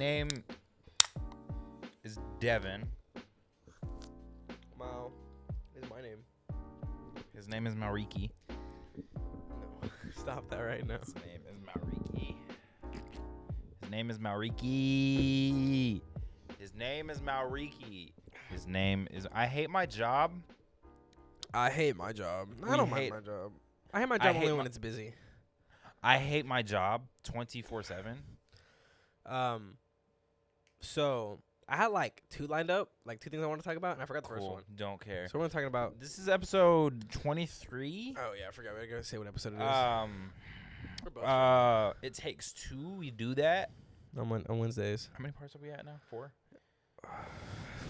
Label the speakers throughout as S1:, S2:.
S1: name is Devin.
S2: Mao is my name.
S1: His name is Mariki.
S2: No, stop that right now.
S1: His name is Mariki. His name is Mariki. His name is Mariki. His name is. I hate my job.
S2: I hate my job. I
S1: We
S2: don't mind
S1: hate-
S2: my job. I hate my
S1: I
S2: job
S1: hate
S2: only
S1: my-
S2: when it's busy.
S1: I hate my job 24/7.
S2: So I had like two lined up, like two things I wanted to talk about, and I forgot the first
S1: Cool.
S2: one.
S1: Don't care.
S2: So we're talking about.
S1: This is episode 23.
S2: Oh yeah, I forgot. We gotta say what episode it is. We're both
S1: It takes two. We do that.
S2: on Wednesdays.
S1: How many parts are we at now? 4.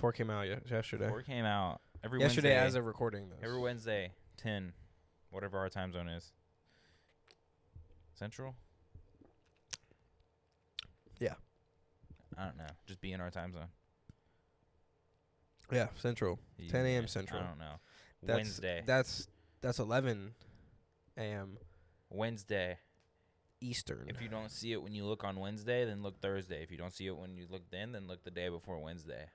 S2: 4 came out yesterday.
S1: 4 came out every
S2: Yesterday
S1: Wednesday.
S2: as of recording this.
S1: Every Wednesday, 10, whatever our time zone is. Central?
S2: Yeah.
S1: I don't know. Just be in our time zone.
S2: Yeah, Central. 10 a.m. Central.
S1: I don't know.
S2: That's,
S1: Wednesday.
S2: That's 11 a.m.
S1: Wednesday.
S2: Eastern.
S1: If you don't see it when you look on Wednesday, then look Thursday. If you don't see it when you look then look the day before Wednesday.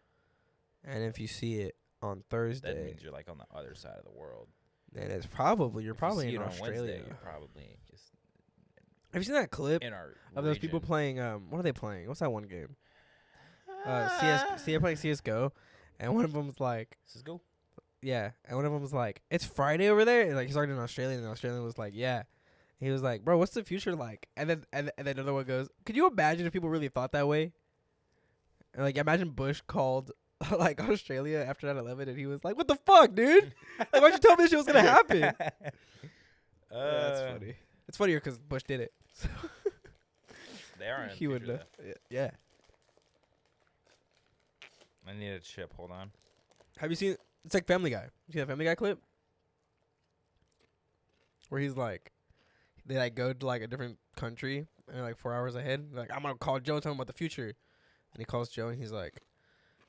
S2: And if you see it on
S1: That
S2: Thursday,
S1: means you're like on the other side of the world.
S2: then it's probably
S1: If
S2: probably
S1: you see
S2: in
S1: it on
S2: Australia.
S1: Wednesday, you're probably just
S2: Have you seen that clip
S1: in our
S2: of those people
S1: region.
S2: playing? What are they playing? What's that one game? They're playing CS:GO, and one of them was like,
S1: Let's go.
S2: yeah, and one of them was like, it's Friday over there. And like he's already in Australia, and the Australian was like, yeah. He was like, bro, what's the future like? And then another one goes, could you imagine if people really thought that way? And like, imagine Bush called like Australia after 9/11, and he was like, what the fuck, dude? Like, why'd you tell me this shit was gonna happen? Yeah, that's funny. It's funnier because Bush did it. So
S1: They are in
S2: he
S1: the
S2: would
S1: future,
S2: know. Yeah.
S1: though. I need a chip. Hold on.
S2: Have you seen? It's like Family Guy. You see that Family Guy clip where he's like, they like go to like a different country and they're like 4 hours ahead. They're like, I'm gonna call Joe, tell him about the future. And he calls Joe and he's like,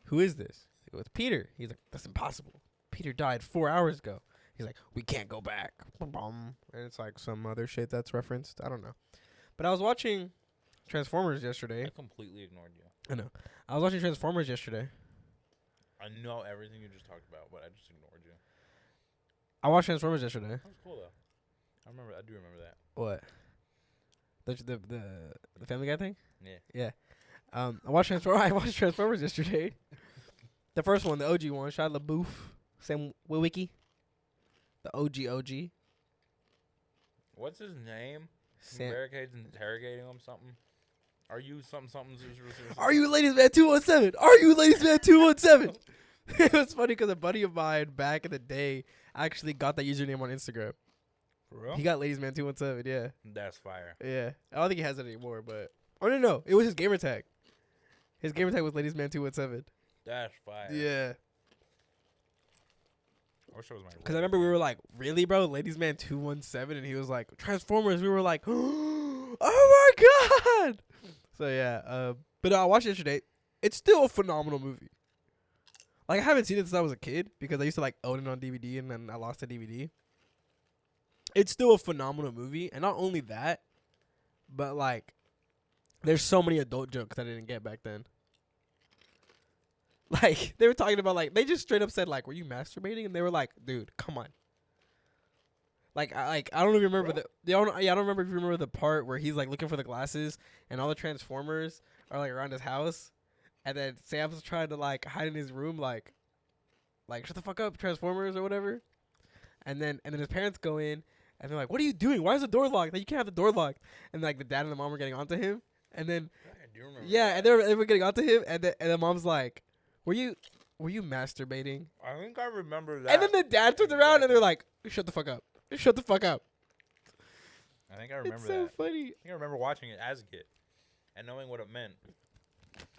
S2: who is this? He goes, Peter. He's like, that's impossible. Peter died 4 hours ago. He's like, we can't go back. And it's like some other shit that's referenced. I don't know. But I was watching Transformers yesterday.
S1: I completely ignored you.
S2: I know. I was watching Transformers yesterday.
S1: I know everything you just talked about, but I just ignored you.
S2: I watched Transformers yesterday.
S1: That was cool though. I do remember that.
S2: What? The Family Guy thing?
S1: Yeah.
S2: Yeah. I watched Transformers yesterday. The first one, the OG one, Shia LaBeouf, Sam Witwicky. The OG.
S1: What's his name?
S2: Sam.
S1: Barricades interrogating him something. Are you something?
S2: Are you Ladies Man 217? Are you Ladies Man 217? It was funny because a buddy of mine back in the day actually got that username on Instagram.
S1: For real?
S2: He got Ladies Man 217, yeah.
S1: That's fire.
S2: Yeah. I don't think he has it anymore, but. Oh, no. It was his gamer tag. His gamer tag was Ladies Man 217.
S1: That's fire.
S2: Yeah.
S1: I wish it was my.
S2: Because I remember we were like, really, bro? Ladies Man 217? And he was like, Transformers. We were like, oh my God. So, yeah. But I watched it yesterday. It's still a phenomenal movie. Like, I haven't seen it since I was a kid because I used to, like, own it on DVD and then I lost the DVD. It's still a phenomenal movie. And not only that, but, like, there's so many adult jokes I didn't get back then. Like, they were talking about, like, they just straight up said, like, were you masturbating? And they were like, dude, come on. Like, I don't even remember I don't remember if you remember the part where he's, like, looking for the glasses and all the Transformers are, like, around his house. And then Sam's trying to, like, hide in his room, like, shut the fuck up, Transformers or whatever. And then his parents go in and they're like, what are you doing? Why is the door locked? Like, you can't have the door locked. And, like, the dad and the mom are getting onto him. And then,
S1: I do remember.
S2: yeah, and they were getting onto him. And the mom's like, were you masturbating?
S1: I think I remember that.
S2: And then the dad turns around and they're like, shut the fuck up. Shut the fuck up.
S1: I think I remember
S2: It's so
S1: that.
S2: funny.
S1: I think I remember watching it as a kid and knowing what it meant.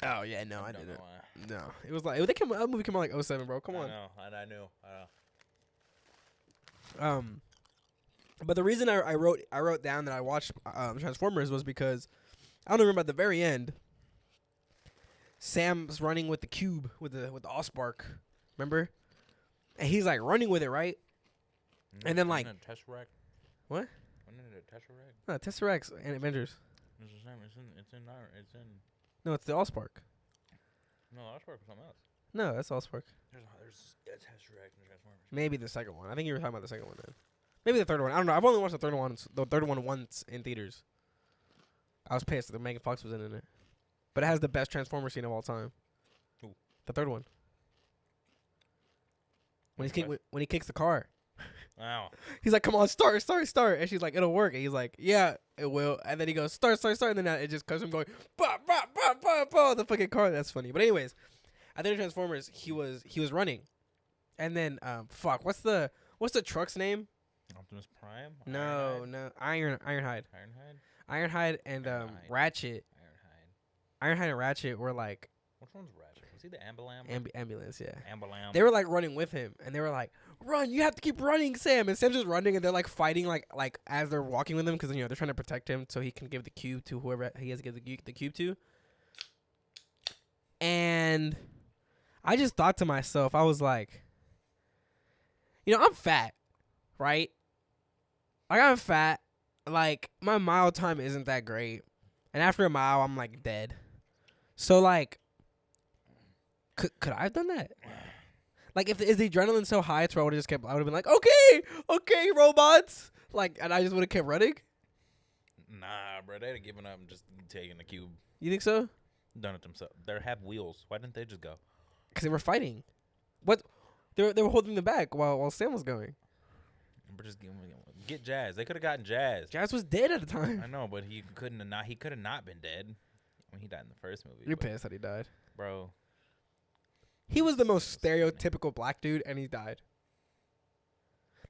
S2: Oh, yeah, no, I
S1: don't
S2: didn't.
S1: know why.
S2: No. It was like, that movie came out like 07, bro. Come on.
S1: I know, and I knew. I know.
S2: But the reason I wrote down that I watched Transformers was because I don't remember at the very end. Sam's running with the cube with the Allspark, remember? And he's like running with it, right? And then, like-
S1: Wasn't it a Tesseract?
S2: What?
S1: Wasn't it a Tesseract?
S2: No, Tesseract's and Avengers.
S1: It's the same. It's in
S2: No, it's the Allspark.
S1: No, that's for something else.
S2: No, that's Allspark.
S1: There's Shrek and Transformers.
S2: Maybe the second one. I think you were talking about the second one then. Maybe the third one. I don't know. I've only watched the third one. The third one once in theaters. I was pissed that Megan Fox was in it, but it has the best Transformer scene of all time.
S1: Ooh.
S2: The third one. When
S1: Okay.
S2: when he kicks the car,
S1: Wow.
S2: he's like, "Come on, start!" And she's like, "It'll work." And he's like, "Yeah, it will." And then he goes, "Start!" And then it just comes him going, "Bah, bah, bah, bah, bah," the fucking car. That's funny. But anyways, I think Transformers. He was running, and then fuck, what's the truck's name?
S1: Optimus Prime.
S2: No, Ironhide.
S1: Ironhide.
S2: Ironhide and
S1: Ironhide.
S2: Ratchet.
S1: Ironhide.
S2: Ironhide and Ratchet were like
S1: Which one's Ratchet? Was he the Ambulam?
S2: ambulance, yeah.
S1: Ambulam.
S2: They were like running with him, and they were like, "Run! You have to keep running, Sam." And Sam's just running, and they're like fighting, like as they're walking with him, because they're trying to protect him so he can give the cube to whoever he has to give the cube to. And I just thought to myself, I was like, I'm fat, right? Like I'm fat. Like my mile time isn't that great, and after a mile, I'm like dead. So like, could I have done that? Like, is the adrenaline so high, to where I would have just kept? I would have been like, okay, robots. Like, and I just would have kept running.
S1: Nah, bro. They'd have given up and just taken the cube.
S2: You think so?
S1: Done it themselves. They have wheels. Why didn't they just go?
S2: Because they were fighting. What? They were holding them back while Sam was going.
S1: But just get Jazz. They could have gotten Jazz.
S2: Jazz was dead at the time.
S1: I know, but he could have not been dead when he died in the first movie.
S2: You're
S1: but,
S2: pissed that he died.
S1: bro.
S2: He was the most stereotypical black dude, and he died.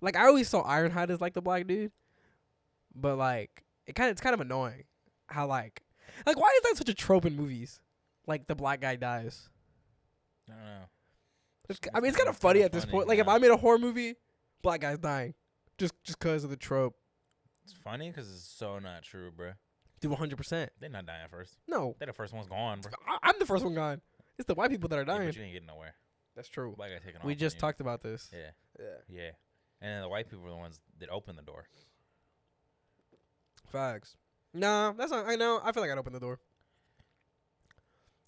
S2: Like, I always saw Ironhide as like the black dude, but like it's kind of annoying how like why is that such a trope in movies? Like the black guy dies.
S1: I don't know.
S2: It's kind of funny at this point. Like,
S1: yeah.
S2: if I made a horror movie, black guy's dying, just because of the trope.
S1: It's funny because it's so not true, bro.
S2: Do 100%.
S1: They're not dying first.
S2: No,
S1: They're the first ones gone, bro.
S2: I'm the first one gone. It's the white people that are
S1: Yeah,
S2: dying.
S1: but you ain't getting nowhere.
S2: That's true.
S1: Black guy taking off.
S2: We
S1: on
S2: just
S1: you.
S2: talked about this.
S1: Yeah,
S2: Yeah.
S1: yeah. And then the white people are the ones that open the door.
S2: Facts. Nah, that's not. I know. I feel like I'd open the door.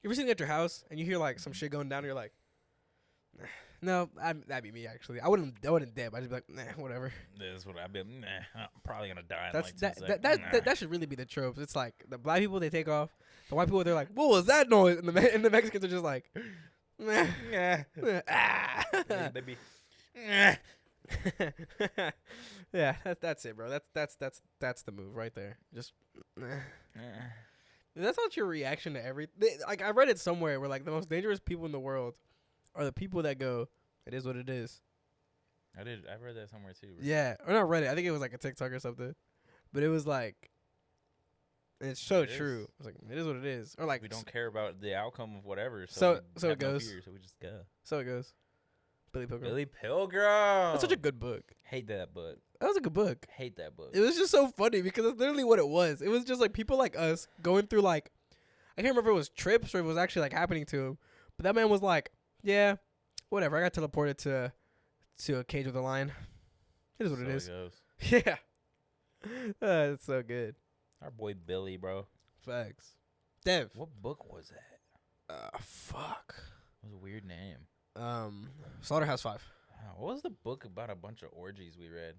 S2: You ever sitting at your house and you hear like some shit going down, and you're like, nah. No, that'd be me actually. I wouldn't dip. I'd just be like, nah, whatever.
S1: This is what I'd be. Nah, I'm probably gonna die. In
S2: That's
S1: like 2
S2: that
S1: seconds.
S2: that should really be the tropes. It's like the black people, they take off. The white people, they're like, what was that noise? And the Mexicans are just like, nah, ah.
S1: They be.
S2: Yeah, that's it, bro. That's the move right there. Just that's not your reaction to everything. Like, I read it somewhere where like the most dangerous people in the world are the people that go, "It is what it is."
S1: I read that somewhere too. Bro.
S2: Yeah, or not read it. I think it was like a TikTok or something, but it was like, it's so true. It's like, it is what it is, or like
S1: We don't care about the outcome of whatever.
S2: So
S1: we
S2: it
S1: have no
S2: goes.
S1: fear, so we just go.
S2: So it goes. Billy Pilgrim.
S1: Billy Pilgrim.
S2: That's such a good book.
S1: Hate that book.
S2: That was a good book.
S1: Hate that book.
S2: It was just so funny because it's literally what it was. It was just like people like us going through like, I can't remember if it was trips or if it was actually like happening to him. But that man was like, yeah, whatever. I got teleported to a cage with a lion. It is what it is.
S1: Goes.
S2: Yeah. It's so good.
S1: Our boy Billy, bro.
S2: Facts. Dev.
S1: What book was that?
S2: Fuck.
S1: It was a weird name.
S2: Slaughterhouse 5.
S1: What was the book about a bunch of orgies we read?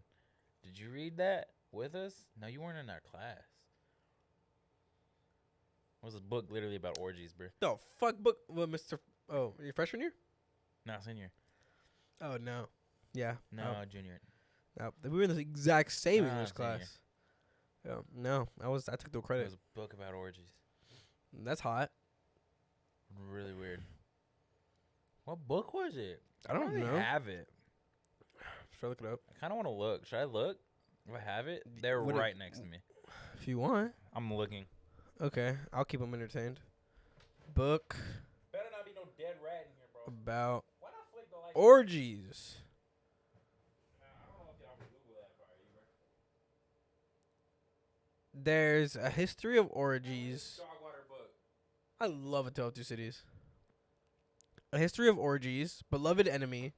S1: Did you read that with us? No, you weren't in our class. What was this book literally about orgies, bro?
S2: The fuck book? What, Mr. Oh, your freshman year?
S1: No, senior.
S2: Oh, no. Yeah.
S1: No, junior.
S2: No. We were in the exact same English
S1: senior.
S2: class. No, I took the
S1: It
S2: credit.
S1: was a book about orgies.
S2: That's hot.
S1: Really weird. What book was it?
S2: I don't
S1: really
S2: know.
S1: have it.
S2: Should I look it up?
S1: I kind of want to look. Should I look? If I have it, they're
S2: Would it-
S1: right next to me.
S2: If you want.
S1: I'm looking.
S2: Okay, I'll keep them entertained. Book
S1: Better not be no dead rat in here, bro.
S2: about
S1: Why not flick the light?
S2: orgies.
S1: I don't know if y'all can Google that far either.
S2: There's a history of orgies.
S1: Dogwater book.
S2: I love A Tale of Two Cities. A history of orgies. Beloved enemy.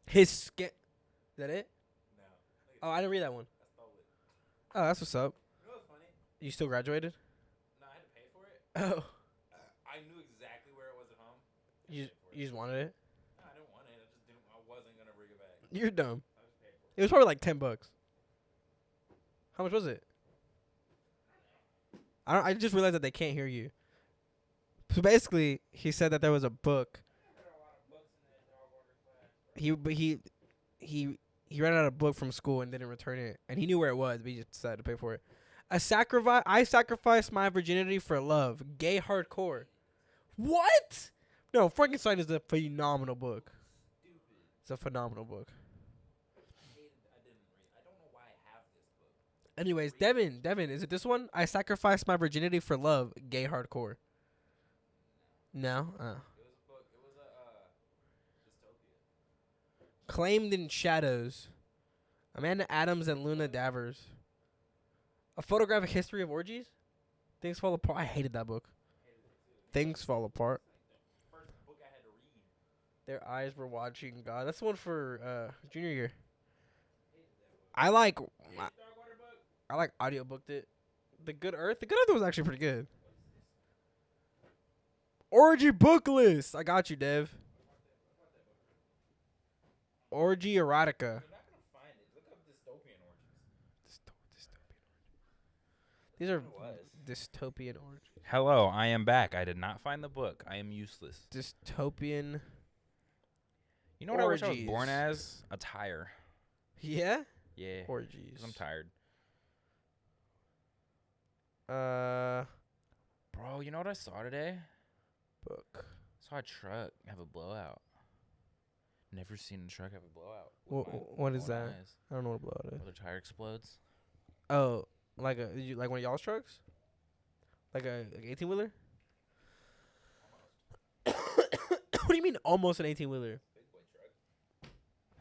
S2: His skin. Is that it?
S1: No.
S2: Oh, I didn't read that one.
S1: I stole it.
S2: Oh, that's what's up.
S1: You know what's funny?
S2: You still graduated?
S1: No, I had to pay for
S2: Oh,
S1: I knew exactly where it was at home.
S2: you just wanted it.
S1: No, I didn't want it. I just didn't. I wasn't gonna bring it back.
S2: You're dumb.
S1: I just paid for it.
S2: It was probably like $10. How much was it? I just realized that they can't hear you. So basically, he said that there was a book. He ran out of book from school and didn't return it, and he knew where it was, but he just decided to pay for it. I sacrificed my virginity for love. Gay hardcore. What? No, Frankenstein is a phenomenal book. It's a phenomenal book.
S1: I don't know why I have this book.
S2: Anyways, Devin, is it this one? I sacrificed my virginity for love. Gay hardcore. No.
S1: It was a book. It was a dystopia.
S2: Claimed in Shadows. Amanda Adams and Luna Davers. A photographic history of orgies. Things Fall Apart. I hated that book. Things Fall Apart.
S1: First book I had to read.
S2: Their eyes were watching God. That's the one for junior year. I like audiobooked it. The Good Earth. The Good Earth was actually pretty good. Orgy book list. I got you, Dev. Orgy erotica.
S1: You're not gonna find it. Look up dystopian orgies.
S2: These are
S1: It was.
S2: dystopian orgies.
S1: Hello, I am back. I did not find the book. I am useless.
S2: Dystopian.
S1: You know what I wish I was born
S2: Orgies.
S1: as? A tire.
S2: Yeah.
S1: Yeah.
S2: Orgies.
S1: 'Cause I'm tired. Bro, you know what I saw today?
S2: Book.
S1: Saw a truck have a blowout. Never seen a truck have a blowout.
S2: What is that?
S1: Eyes.
S2: I don't know what blowout is.
S1: Where the tire explodes.
S2: Oh, like like one of y'all's trucks? Like a 18-wheeler? What do you mean almost an 18-wheeler?
S1: Big boy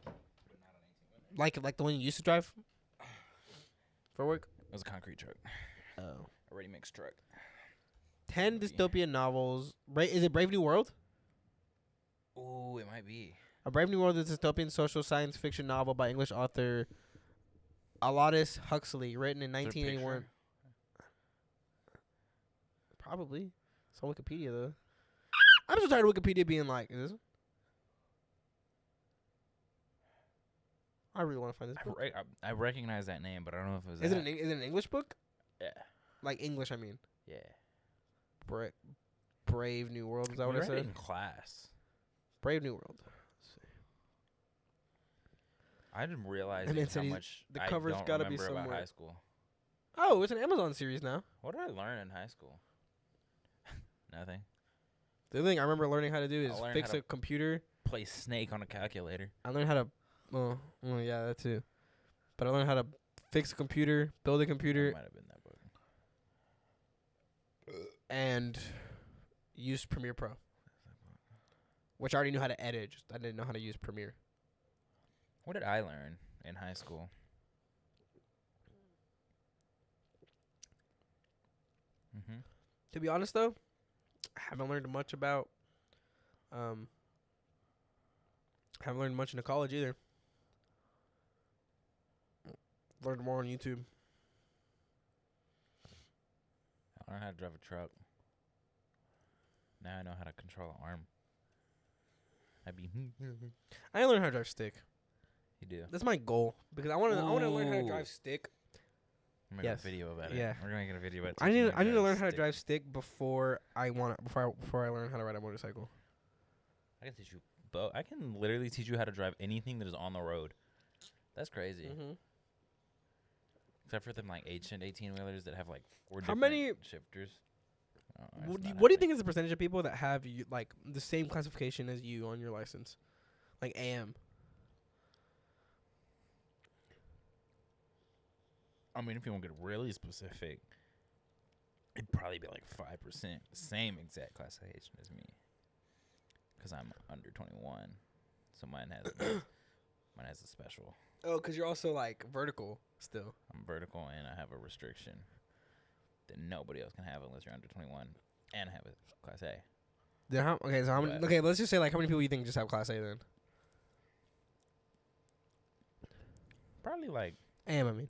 S1: truck. But not an 18-wheeler.
S2: Like the one you used to drive for work?
S1: It was a concrete truck.
S2: Oh.
S1: A ready mix truck.
S2: 10
S1: Movie.
S2: dystopian novels. Is it Brave New World?
S1: Ooh, it might be.
S2: A Brave New World is a dystopian social science fiction novel by English author Aldous Huxley, written in
S1: Is there a
S2: 1981.
S1: picture?
S2: Probably. It's on Wikipedia, though. I'm so tired of Wikipedia being like, is this? I really want to find this book.
S1: I recognize that name, but I don't know if it was.
S2: Is
S1: that.
S2: it an English book?
S1: Yeah.
S2: Like English, I mean.
S1: Yeah.
S2: Brave New World. Is that
S1: We
S2: what I
S1: read it
S2: said?
S1: in class.
S2: Brave New World.
S1: I didn't realize
S2: And it said
S1: how
S2: he's-
S1: much
S2: the
S1: I
S2: cover's
S1: don't
S2: gotta be
S1: remember about
S2: somewhere.
S1: high school.
S2: Oh, it's an Amazon series now.
S1: What did I learn in high school? Nothing.
S2: The other thing I remember learning how to do is
S1: I learned
S2: fix
S1: how
S2: a computer.
S1: Play Snake on a calculator.
S2: I learned how to. Oh, yeah, that too. But I learned how to fix a computer, build a computer,
S1: That might have been that book.
S2: and use Premiere Pro. Which I already knew how to edit. Just I didn't know how to use Premiere.
S1: What did I learn in high school? Mm-hmm.
S2: To be honest, though, I haven't learned much about. Haven't learned much in college either. Learned more on YouTube.
S1: I learned how to drive a truck. Now I know how to control an arm. I'd be.
S2: I learned how to drive stick.
S1: You do.
S2: That's my goal because I want to learn how to
S1: Ooh.
S2: drive stick.
S1: I'm gonna
S2: Yes.
S1: make a video about it.
S2: Yeah.
S1: We're gonna get a video about it.
S2: I need to learn how to drive stick before I learn how to ride a motorcycle.
S1: I can teach you both. I can literally teach you how to drive anything that is on the road. That's crazy.
S2: Mm-hmm.
S1: Except for them like ancient 18-wheelers that have like 4
S2: How
S1: different
S2: many-
S1: shifters. Oh,
S2: What
S1: it's
S2: do you
S1: not
S2: think
S1: happening.
S2: is the percentage of people that have like the same classification as you on your license, like AM?
S1: I mean, if you want to get really specific, it'd probably be like 5%. Same exact classification as me. Because I'm under 21. So mine has a special.
S2: Oh, because you're also like vertical still.
S1: I'm vertical and I have a restriction that nobody else can have unless you're under 21 and have a class A.
S2: Then how? Okay, so how many?
S1: But-
S2: Okay, let's just say like how many people you think just have class A then?
S1: Probably like
S2: AM, I mean.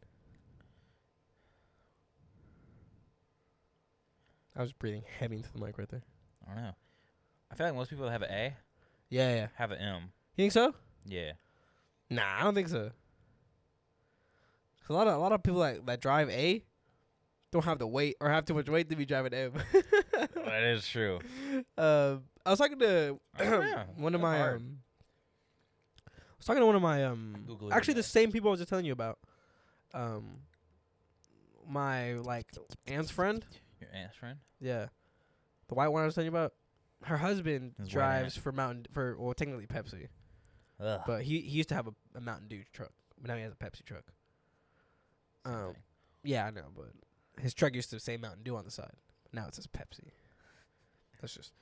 S2: I was breathing heavy into the mic right there.
S1: I don't know. I feel like most people that have an A
S2: Yeah.
S1: have an M.
S2: You think so?
S1: Yeah.
S2: Nah, I don't think so. 'Cause a lot of people that drive A don't have the weight or have too much weight to be driving M.
S1: That is true.
S2: I was talking to one of my I was talking to one of my
S1: Googling
S2: actually the
S1: that.
S2: same people I was just telling you about. My like aunt's friend.
S1: Your aunt's friend?
S2: Yeah. The white one I was telling you about. Her husband
S1: His white
S2: drives for technically Pepsi.
S1: Ugh.
S2: But he used to have a Mountain Dew truck. But now he has a Pepsi truck.
S1: Same thing.
S2: Yeah, I know, but his truck used to say Mountain Dew on the side. Now it says Pepsi. That's just.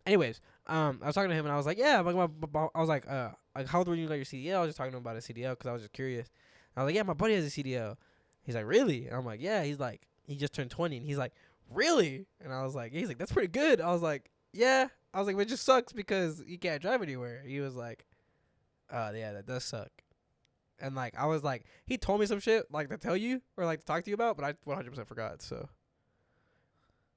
S2: Anyways, I was talking to him and I was like, yeah, I was like, how old were you when you got your CDL? I was just talking to him about a CDL because I was just curious. I was like, yeah, my buddy has a CDL. He's like, really? And I'm like, yeah. He's like, he just turned 20, and he's like, really? And I was like, he's like, that's pretty good. I was like, yeah. I was like, but it just sucks because you can't drive anywhere. He was like, yeah, that does suck. And like, I was like, he told me some shit like to tell you or like to talk to you about, but I 100% forgot. So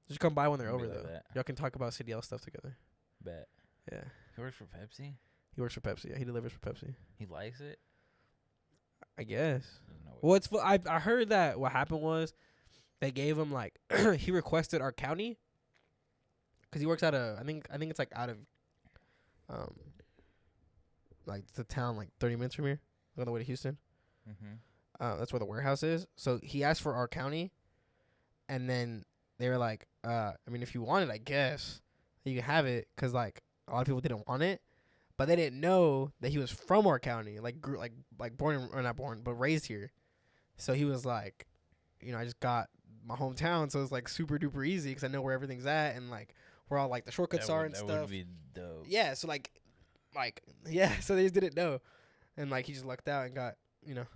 S2: just come by when they're over
S1: Maybe like
S2: though.
S1: that.
S2: Y'all can talk about CDL stuff together.
S1: Bet.
S2: Yeah.
S1: He works for Pepsi?
S2: He works for Pepsi. Yeah, he delivers for Pepsi.
S1: He likes it?
S2: I guess.
S1: There's no way.
S2: Well, I heard that what happened was they gave him like he requested our county because he works out of I think it's like out of like the town like 30 minutes from here on the way to Houston.
S1: Mm-hmm.
S2: That's where the warehouse is. So he asked for our county, and then they were like, I mean, if you want it, I guess you can have it because like a lot of people didn't want it. But they didn't know that he was from our county, like born or not born, but raised here. So he was like, I just got my hometown, so it's like super duper easy because I know where everything's at and like where all like the shortcuts are and
S1: that
S2: stuff.
S1: That would be dope.
S2: Yeah, so like yeah, so they just didn't know, and like he just lucked out and got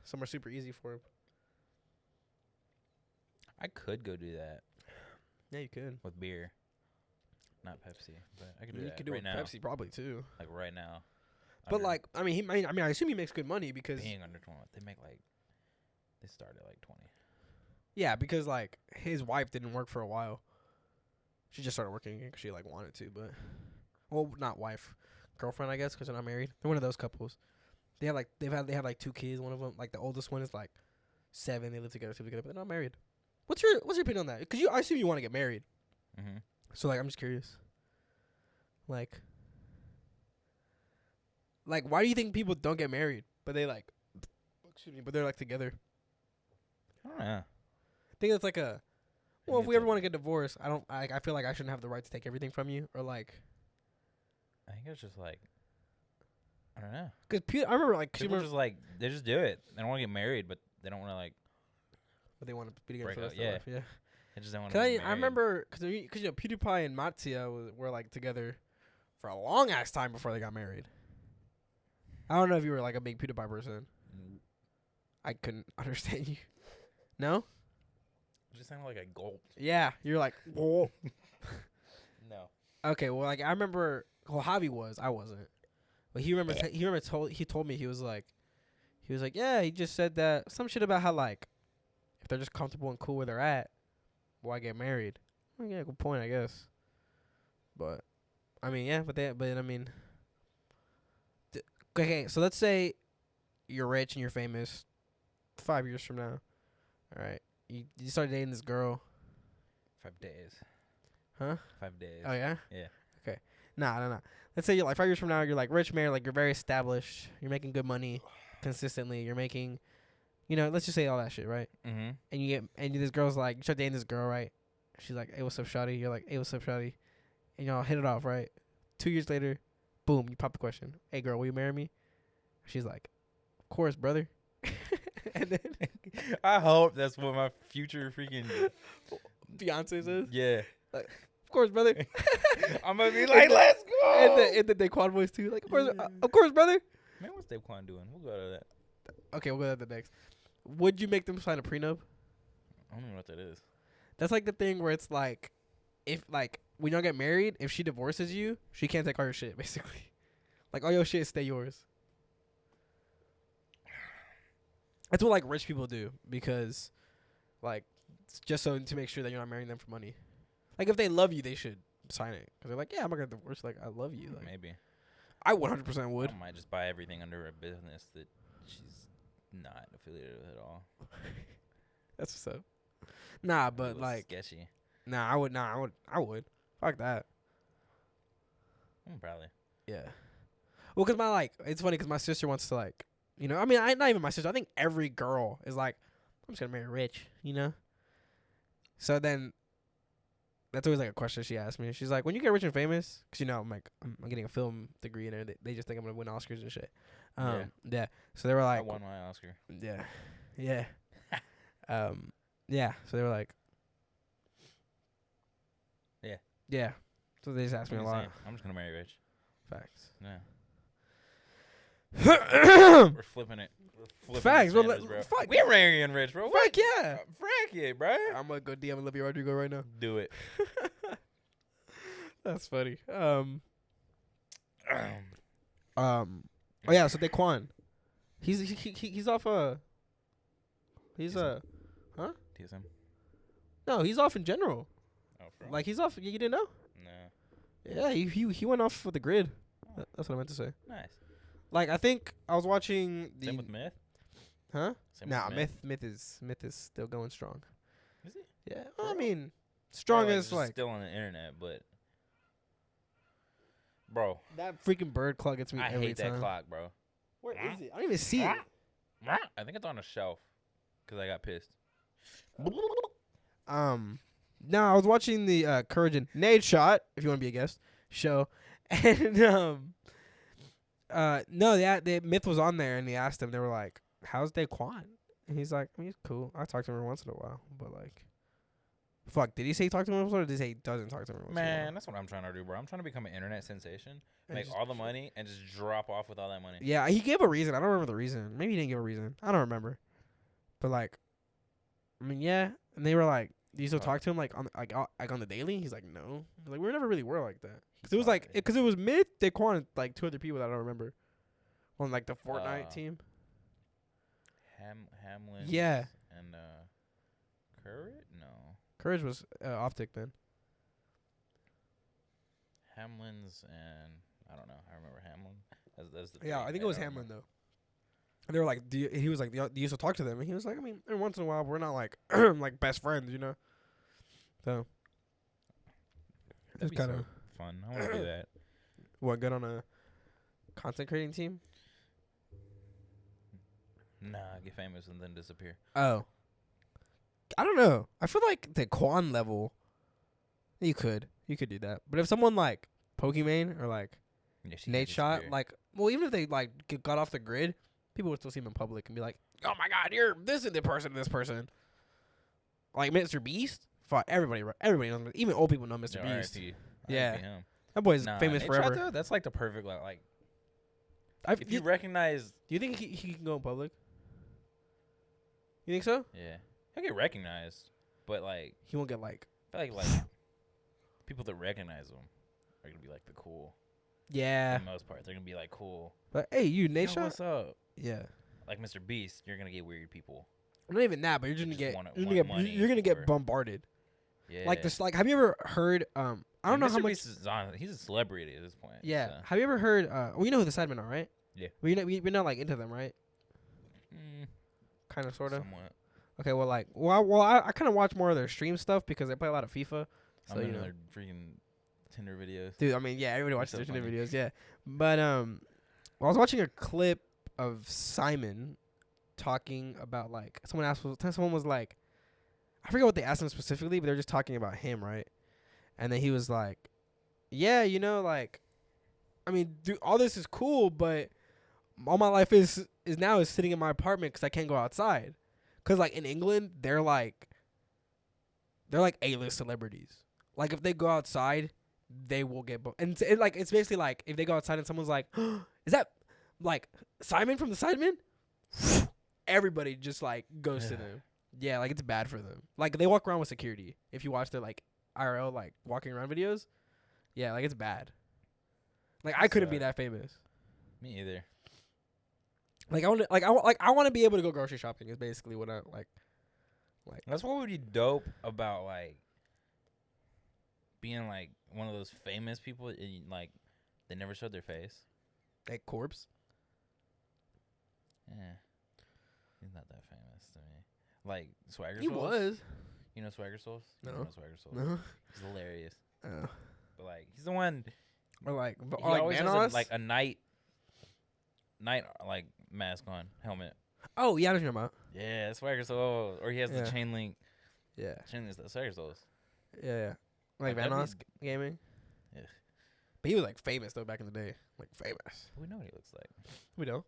S2: somewhere super easy for him.
S1: I could go do that
S2: Yeah, you could.
S1: with beer. Not Pepsi, but I could do
S2: You
S1: that
S2: could do
S1: right
S2: it
S1: now.
S2: with Pepsi probably too.
S1: Like right now.
S2: But like, I mean, I assume he makes good money because
S1: being under 21, they start at like 20.
S2: yeah, because like his wife didn't work for a while. She just started working again because she like wanted to, but not wife, girlfriend, I guess, because they're not married. They're one of those couples. They have like 2 kids. One of them, like the oldest one, is like 7. They live together, but they're not married. What's your opinion on that? Because I assume you want to get married.
S1: Mm-hmm.
S2: So like, I'm just curious. Like, why do you think people don't get married, but they like, but they're like together?
S1: I don't know.
S2: I think it's like a. Well, if
S1: it's
S2: we ever
S1: like-
S2: want to get divorced, I feel like I shouldn't have the right to take everything from you, or like.
S1: I think it's just like, I don't know.
S2: Cause I remember like
S1: People just like, they just do it. They don't want to get married, but they don't want to like,
S2: but they want to be together
S1: break
S2: for the
S1: up,
S2: rest of their life. Yeah.
S1: they just don't want to
S2: Cause
S1: get
S2: I
S1: married.
S2: remember, cause PewDiePie and Mattia were like together for a long ass time before they got married. I don't know if you were like a big PewDiePie person.
S1: Mm,
S2: I couldn't understand you. No?
S1: it just sounded like a gulp.
S2: Yeah, you're like, whoa.
S1: No.
S2: Okay, well, like I remember, well, Javi was, I wasn't, but he told me he was like, yeah, he just said that some shit about how like, if they're just comfortable and cool where they're at, why get married? Well, yeah, good point, I guess. But, I mean, yeah, okay, so let's say you're rich and you're famous 5 years from now. All right. You start dating this girl.
S1: 5 days.
S2: Huh?
S1: 5 days.
S2: Oh, yeah?
S1: Yeah.
S2: Okay. Nah. Let's say you're like 5 years from now, you're like rich, married, like you're very established. You're making good money consistently. You're making, let's just say all that shit, right?
S1: Mm-hmm.
S2: And this girl's like, you start dating this girl, right? She's like, hey, what's up, shawty? You're like, hey, what's up, shawty? And y'all hit it off, right? 2 years later, boom, you pop the question. Hey, girl, will you marry me? She's like, of course, brother. And then
S1: I hope that's what my future freaking
S2: Beyonce says,
S1: yeah.
S2: of course, brother.
S1: I'm gonna be like, let's go.
S2: And the Daquan voice too, like, of course, brother.
S1: Man, what's Daquan doing? We'll go to that.
S2: Okay, we'll go to the next. Would you make them sign a prenup?
S1: I don't even know what that is.
S2: That's like the thing where it's like, if like when y'all get married, if she divorces you, she can't take all your shit, basically. Like all your shit stay yours. That's what like rich people do because, like, just so to make sure that you're not marrying them for money. Like if they love you, they should sign it because they're like, yeah, I'm not gonna divorce. Like I love you. Like
S1: Maybe.
S2: I 100% would.
S1: I might just buy everything under a business that she's not affiliated with at all.
S2: That's what's up. Nah, but
S1: It was
S2: like,
S1: sketchy.
S2: nah, I would. Fuck that.
S1: Probably.
S2: Yeah. Well, cause my it's funny cause my sister wants to like, you know, I mean, not even my sister. I think every girl is like, I'm just gonna marry rich, you know. So then, that's always like a question she asks me. She's like, when you get rich and famous, cause you know I'm like I'm getting a film degree and they just think I'm gonna win Oscars and shit. Yeah. So they were like,
S1: I won my Oscar.
S2: yeah, yeah, yeah. So they were like, yeah. So they just asked me a
S1: What are you
S2: lot.
S1: saying? I'm just gonna marry rich.
S2: Facts.
S1: Yeah. We're flipping it. We're flipping
S2: Facts.
S1: the
S2: Well,
S1: standards, bro.
S2: fuck.
S1: We're marrying rich, bro.
S2: Fuck yeah.
S1: Fuck yeah, bro.
S2: I'm gonna go DM Olivia Rodrigo right now.
S1: Do it.
S2: That's funny. Oh yeah, so Daquan, he's off. He's
S1: TSM.
S2: no, he's off in general.
S1: Oh, bro.
S2: Like he's off. You didn't know?
S1: No.
S2: Yeah, he went off for the grid. That's what I meant to say.
S1: Nice.
S2: Like I think I was watching the.
S1: Same with Myth.
S2: Huh?
S1: Same
S2: Nah,
S1: with
S2: Myth is still going strong.
S1: Is he?
S2: Yeah,
S1: For
S2: I
S1: real?
S2: mean, strong
S1: Bro,
S2: as
S1: just
S2: like
S1: still on the internet, but bro,
S2: that freaking bird clock gets me
S1: I
S2: every
S1: hate
S2: time.
S1: that clock, bro.
S2: Where is it? I don't even see it.
S1: I think it's on a shelf because I got pissed.
S2: No, I was watching the Courage and Nade Shot, if you want to be a guest, show, and no, the Myth was on there, and they asked him, they were like, "How's Daquan?" And he's like, "I mean, he's cool. I talk to him every once in a while, but like, fuck, did he say he talked to him, or did he say he doesn't talk to him?"
S1: Man, that's what I'm trying to do, bro. I'm trying to become an internet sensation,
S2: And
S1: make
S2: just-
S1: all the money, and just drop off with all that money.
S2: Yeah, he gave a reason. I don't remember the reason. Maybe he didn't give a reason. I don't remember. But like, I mean, yeah. And they were like, "Do you still talk to him like on the daily?" He's like, "No." Like we never really were like that. Cause it was like, cause it was Myth, Daquan, and like 2 other people that I don't remember on like the Fortnite team.
S1: Hamlin.
S2: Yeah.
S1: And Courage? No.
S2: Courage was Optic then.
S1: Hamlin's and I don't know. I remember Hamlin. That's the
S2: Yeah,
S1: three
S2: I think
S1: that
S2: it was
S1: remember.
S2: Hamlin though. And they were like, he was like, "Do you still talk to them?" And he was like, "I mean, every once in a while, we're not like like best friends, you know." So
S1: That'd
S2: it's
S1: be
S2: kind
S1: so
S2: of
S1: fun. I want to do that.
S2: what good on a content creating team.
S1: Nah, get famous and then disappear.
S2: Oh, I don't know. I feel like the Quan level, you could do that. But if someone like Pokimane or like
S1: Yeah, she
S2: Nate
S1: could
S2: Shot,
S1: disappear.
S2: like, well, even if they like got off the grid, people would still see him in public and be like, "Oh my God, you're this is the person, this person." Like Mr. Beast, fuck everybody knows. Even old people know Mr.
S1: Yeah,
S2: Beast.
S1: RIP.
S2: Yeah.
S1: RIP him.
S2: That boy's
S1: Nah,
S2: famous
S1: Nate
S2: forever.
S1: Shot, though, that's like the perfect like.
S2: I've,
S1: If you recognize,
S2: do you think he can go in public? You think so?
S1: yeah, he'll get recognized, but like
S2: He won't get like.
S1: I feel like people that recognize him are gonna be like the cool.
S2: Yeah,
S1: For the most part, they're gonna be like cool.
S2: but hey, you Nate
S1: Yo,
S2: Shot.
S1: what's up?
S2: Yeah,
S1: Like Mr. Beast, you're gonna get weird people.
S2: not even that, but you're just gonna
S1: Just
S2: get
S1: want money
S2: you're gonna get
S1: or-
S2: bombarded.
S1: Yeah.
S2: Like this. Like, have you ever heard? I don't know
S1: Mr.
S2: how much.
S1: Beast is on. He's a celebrity at this point.
S2: Yeah.
S1: so.
S2: Have you ever heard? Well, you know who the Sidemen are, right?
S1: Yeah.
S2: Well, we're not like into them, right?
S1: Mm,
S2: Kind of, sort of.
S1: somewhat.
S2: Okay. Well, like, I kind of watch more of their stream stuff because they play a lot of FIFA. So
S1: I'm
S2: you
S1: in
S2: know,
S1: their freaking Tinder videos.
S2: dude. I mean, yeah, everybody watches
S1: so
S2: their Tinder
S1: funny.
S2: videos, yeah. But I was watching a clip of Simon talking about like someone was like, I forget what they asked him specifically, but they're just talking about him, right? And then he was like, "Yeah, you know, like, I mean, dude, all this is cool, but all my life is now sitting in my apartment because I can't go outside. Cause like in England, they're like A-list celebrities. Like if they go outside, they will get and it's basically like if they go outside and someone's like, "Is that like Simon from the Sidemen?" Everybody just like goes to
S1: Yeah.
S2: them. Yeah, like it's bad for them. Like they walk around with security. If you watch their like IRL like walking around videos, yeah, like it's bad. Like I couldn't be
S1: suck.
S2: that famous.
S1: Me either.
S2: Like I want to be able to go grocery shopping. Is basically what I like.
S1: That's what would be dope about like being like one of those famous people, and, like they never showed their face.
S2: Like corpse.
S1: Yeah, he's not that famous to me. Like Swagger
S2: He
S1: Souls.
S2: was.
S1: You know Swagger Souls?
S2: No.
S1: You don't know Swagger Souls.
S2: No.
S1: He's hilarious.
S2: Oh.
S1: But like he's the one.
S2: Or like,
S1: He
S2: or like
S1: always
S2: Manos?
S1: has like a night like mask on, helmet.
S2: Oh yeah, I know what you're talking about.
S1: Yeah, Swagger Souls. Or he has
S2: Yeah.
S1: the chain link.
S2: Yeah.
S1: Chain link is Swagger Souls.
S2: Yeah. Like
S1: that'd be
S2: Manos gaming.
S1: Yeah.
S2: But he was like famous though back in the day. Like famous.
S1: We know what he looks like.
S2: We know.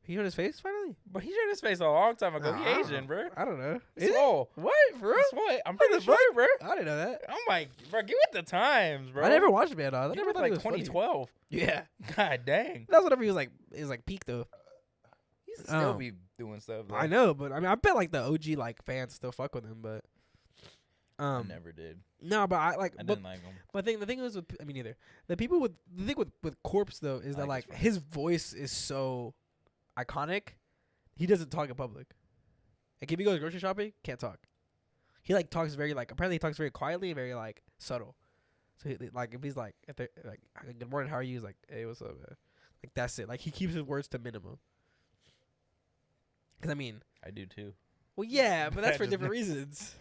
S2: He showed his face finally.
S1: But he showed his face a long time ago. He
S2: I
S1: Asian, bro.
S2: I don't know. Is
S1: He's
S2: it?
S1: swole.
S2: What, bro?
S1: He's swole. I'm pretty
S2: the
S1: sure, bro.
S2: I didn't know that.
S1: I'm like, bro, get with the times, bro.
S2: I never watched Manos. I
S1: You
S2: never
S1: were
S2: thought
S1: like
S2: he was funny.
S1: 2012.
S2: Yeah.
S1: God dang.
S2: That's whenever he was like, it was like peak though.
S1: He's still be doing stuff. Though.
S2: I know, but I mean, I bet like the OG like fans still fuck with him, but
S1: I never did.
S2: no, but I like,
S1: I
S2: but
S1: didn't like him.
S2: the thing was with, I mean, either the people with the thing with Corpse though is
S1: I
S2: that
S1: like
S2: like his voice is so iconic. He doesn't talk in public. Like if he goes grocery shopping, can't talk. He like talks very like apparently he talks very quietly and very like subtle. So he, like if he's like if they're like good morning, how are you? He's like, hey, what's up, man? Like that's it. Like he keeps his words to minimum. Cause I mean,
S1: I do too.
S2: well, yeah, but that's for
S1: Just
S2: different reasons.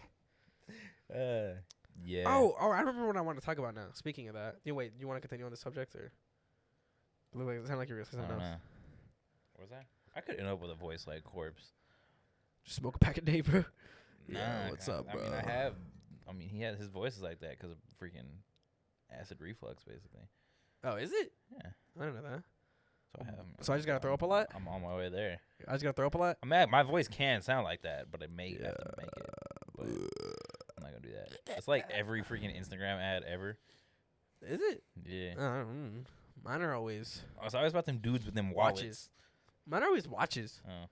S1: Yeah.
S2: Oh, I remember what I want to talk about now. Speaking of that, you want to continue on this subject or? It sounded like you were gonna say
S1: I
S2: something
S1: don't
S2: else.
S1: know. What was that? I could end up with a voice like Corpse.
S2: Just smoke a pack a day, bro.
S1: Nah,
S2: Yeah, what's up, bro?
S1: I mean, he has his voice is like that because of freaking acid reflux, basically.
S2: Oh, is it?
S1: Yeah.
S2: I don't know that.
S1: So I have.
S2: So I just gotta throw up a lot?
S1: I'm on my way there.
S2: I just gotta throw up a lot.
S1: I'm at, my voice can sound like that, but I may have to make it. But I'm not gonna do that. It's like every freaking Instagram ad ever.
S2: Is it?
S1: Yeah.
S2: Mine are always
S1: It's always about them dudes with them wallets.
S2: watches. Mine are always watches.
S1: Oh.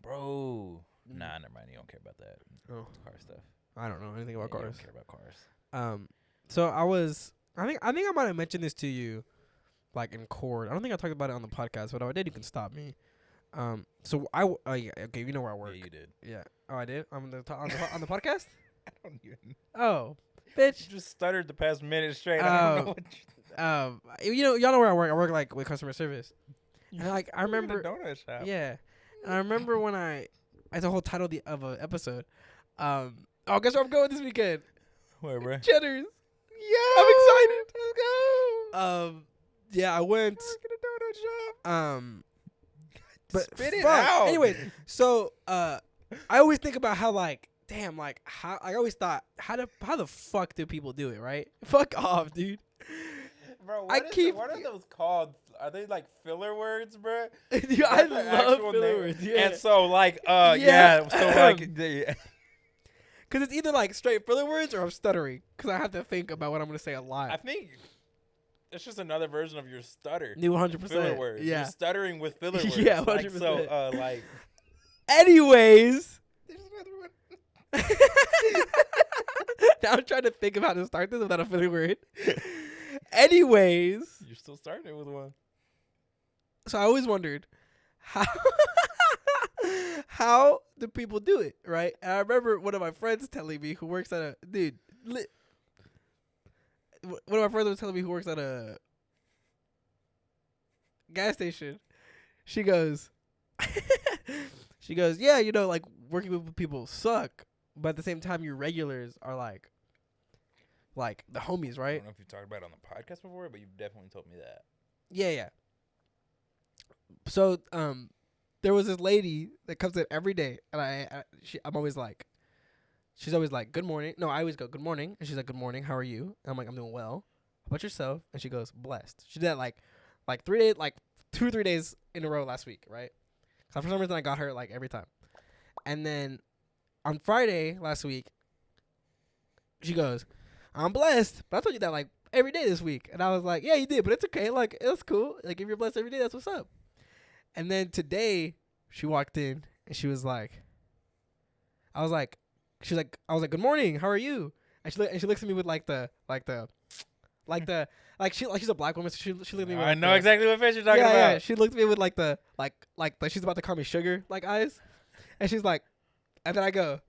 S1: Bro. Nah, never mind. You don't care about that.
S2: Oh,
S1: Car stuff.
S2: I don't know anything about
S1: Yeah, you
S2: cars.
S1: don't care about cars.
S2: So I think I might have mentioned this to you, like in court. I don't think I talked about it on the podcast, but if I did, you can stop me. So yeah, okay, you know where I work.
S1: Yeah, you did.
S2: Yeah. Oh, I did. On the on the podcast.
S1: I don't even.
S2: Oh,
S1: You
S2: bitch.
S1: just stuttered the past minute straight. I don't know what
S2: Y'all know where I work. I work like with customer service.
S1: you
S2: And like I
S1: work in a
S2: remember,
S1: donut shop.
S2: yeah. And I remember when as a whole title of an episode. Guess where I'm going this weekend?
S1: Where, bro?
S2: Cheddar's.
S1: Yeah,
S2: I'm excited.
S1: Let's go.
S2: Yeah, I went.
S1: Work in a donut shop.
S2: But
S1: Spit it
S2: fuck.
S1: out.
S2: Anyways, so I always think about how like, damn, like how I always thought how the fuck do people do it, right? Fuck off, dude.
S1: Bro,
S2: I keep-
S1: what are those called? Are they like filler words, bro?
S2: Dude, I love filler words. Yeah.
S1: And so like,
S2: Yeah.
S1: so like, yeah.
S2: Cause it's either like straight filler words or I'm stuttering. Cause I have to think about what I'm gonna say a lot.
S1: I think it's just another version of your stutter.
S2: New 100%.
S1: Filler words.
S2: Yeah.
S1: You're stuttering with filler words.
S2: Yeah,
S1: Like,
S2: 100%.
S1: so, like.
S2: Anyways,
S1: There's another one.
S2: now I'm trying to think of how to start this without a filler word. Anyways,
S1: You're still starting it with one.
S2: so I always wondered how do people do it, right? And I remember one of my friends telling me who works at one of my friends was telling me who works at a gas station. She goes, yeah, you know, like working with people suck, but at the same time, your regulars are like the homies,
S1: I
S2: right?
S1: don't know if you've talked about it on the podcast before, but you've definitely told me that.
S2: Yeah. So, there was this lady that comes in every day, and I'm always like, she's always like, good morning. No, I always go, good morning. And she's like, good morning. How are you? And I'm like, I'm doing well. How about yourself? And she goes, blessed. She did that like 3 days, like 2 or 3 days in a row last week, right? So for some reason I got her like every time. And then on Friday last week, she goes, I'm blessed. But I told you that like every day this week. And I was like, yeah, you did, but it's okay. Like, it's cool. Like, if you're blessed every day, that's what's up. And then today, she walked in and she was like, I was like, good morning. How are you? And she looks at me with she's a black woman. So she looked at me with
S1: I know exactly what face you're talking about.
S2: Yeah. She looked at me with like she's about to call me sugar like eyes. And she's like, and then I go,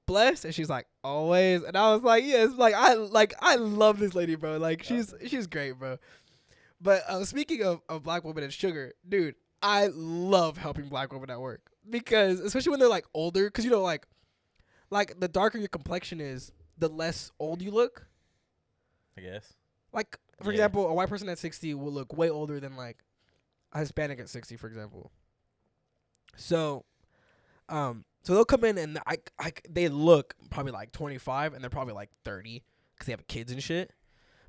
S2: blessed? And she's like, always. And I was like, yes. I love this lady, bro. Like she's great, bro. But speaking of black women and sugar, dude, I love helping black women at work because especially when they're like older, because like the darker your complexion is, the less old you look.
S1: I guess.
S2: Like for example, a white person at 60 will look way older than like a Hispanic at 60, for example. So, so they'll come in and they look probably like 25 and they're probably like 30 because they have kids and shit.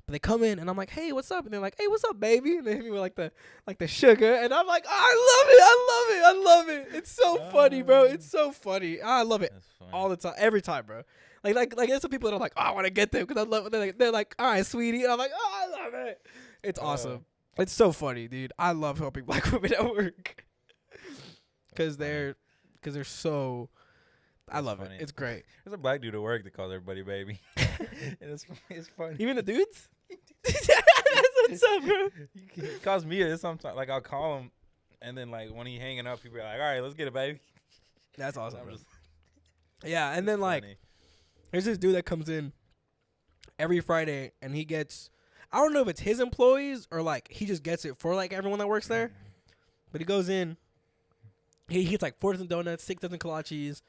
S2: But they come in and I'm like, hey, what's up? And they're like, hey, what's up, baby? And they hit me with like the sugar, and I'm like, oh, I love it. It's so funny, bro. It's so funny. I love it all the time, every time, bro. Like there's some people that are like, oh, I want to get them because I love it. They're like, all right, sweetie, and I'm like, oh, I love it. It's awesome. It's so funny, dude. I love helping black women at work because they're so. I love it. It's great.
S1: There's a black dude at work that calls everybody baby. And it's funny.
S2: Even the dudes? That's what's up, bro.
S1: He calls me sometimes. Like, I'll call him, and then, like, when he hanging up, people are like, all right, let's get it, baby.
S2: That's awesome, bro. Yeah, and then, like, there's this dude that comes in every Friday, and he gets, I don't know if it's his employees or, like, he just gets it for, like, everyone that works there. But he goes in, he gets, like, 4 dozen donuts, 6 dozen kolaches.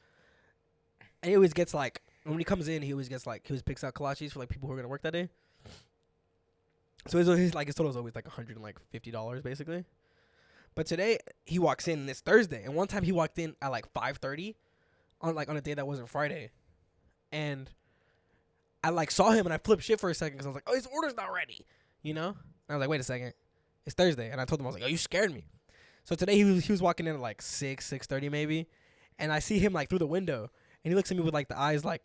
S2: And he always gets, like, when he comes in, he always picks out kolaches for, like, people who are going to work that day. So his total is always, like, $150, basically. But today, he walks in, and it's Thursday. And one time, he walked in at, like, 5:30 on a day that wasn't Friday. And I, like, saw him, and I flipped shit for a second because I was like, oh, his order's not ready, you know? And I was like, wait a second. It's Thursday. And I told him, I was like, oh, you scared me. So today, he was walking in at, like, 6:30 maybe. And I see him, like, through the window. And he looks at me with, like, the eyes like,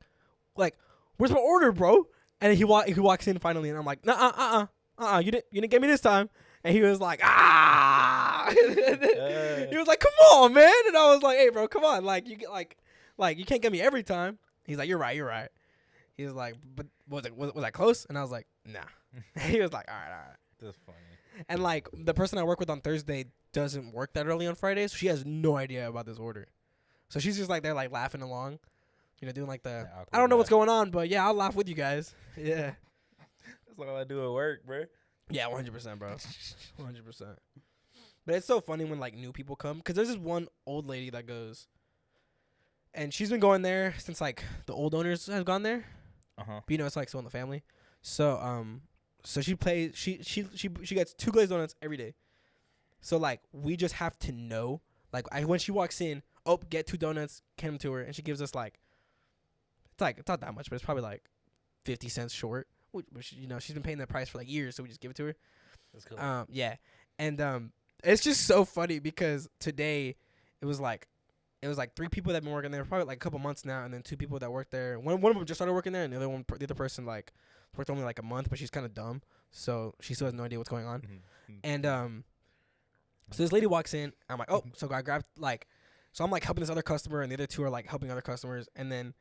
S2: where's my order, bro? And he walks in finally, and I'm like, you didn't get me this time. And he was like, ah. He was like, come on, man. And I was like, hey, bro, come on. Like, you get you can't get me every time. He's like, you're right. He was like, but was I close? And I was like, nah. He was like, all right.
S1: That's funny.
S2: And, like, the person I work with on Thursday doesn't work that early on Fridays, so she has no idea about this order. So she's just, like, there, like, laughing along, doing, like, I don't know what's going on, but, yeah, I'll laugh with you guys. Yeah.
S1: That's all I do at work, bro.
S2: Yeah, 100%, bro. 100%. But it's so funny when, like, new people come, because there's this one old lady that goes, and she's been going there since, like, the old owners have gone there.
S1: Uh-huh.
S2: But, it's, like, still in the family. So, so she gets 2 glazed donuts every day. So, like, we just have to know, like, when she walks in, get 2 donuts, hand them to her, and she gives us, like, it's not that much, but it's probably, like, 50 cents short, which she's been paying that price for, like, years, so we just give it to her.
S1: That's cool.
S2: Yeah. And, it's just so funny because today it was, like, 3 people that have been working there probably, like, a couple months now, and then 2 people that worked there. One of them just started working there, and the other person, like, worked only, like, a month, but she's kind of dumb, so she still has no idea what's going on. Mm-hmm. And, so this lady walks in, I'm like, oh, so I grabbed, like, so I'm, like, helping this other customer, and the other 2 are, like, helping other customers. And then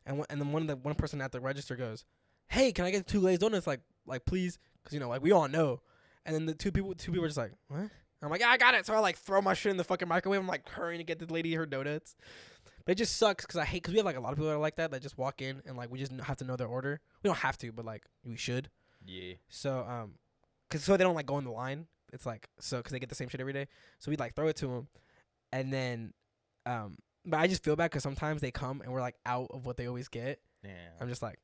S2: one person at the register goes, hey, can I get 2 glazed donuts, like please? Because, like, we all know. And then the two people are just like, what? And I'm like, yeah, I got it. So I, like, throw my shit in the fucking microwave. I'm, like, hurrying to get the lady her donuts. But it just sucks because we have, like, a lot of people that are like that just walk in, and, like, we just have to know their order. We don't have to, but, like, we should.
S1: Yeah.
S2: So, so they don't, like, go in the line. It's, like, so because they get the same shit every day. So we, like, throw it to them. And then, but I just feel bad because sometimes they come and we're, like, out of what they always get.
S1: Yeah.
S2: I'm just like,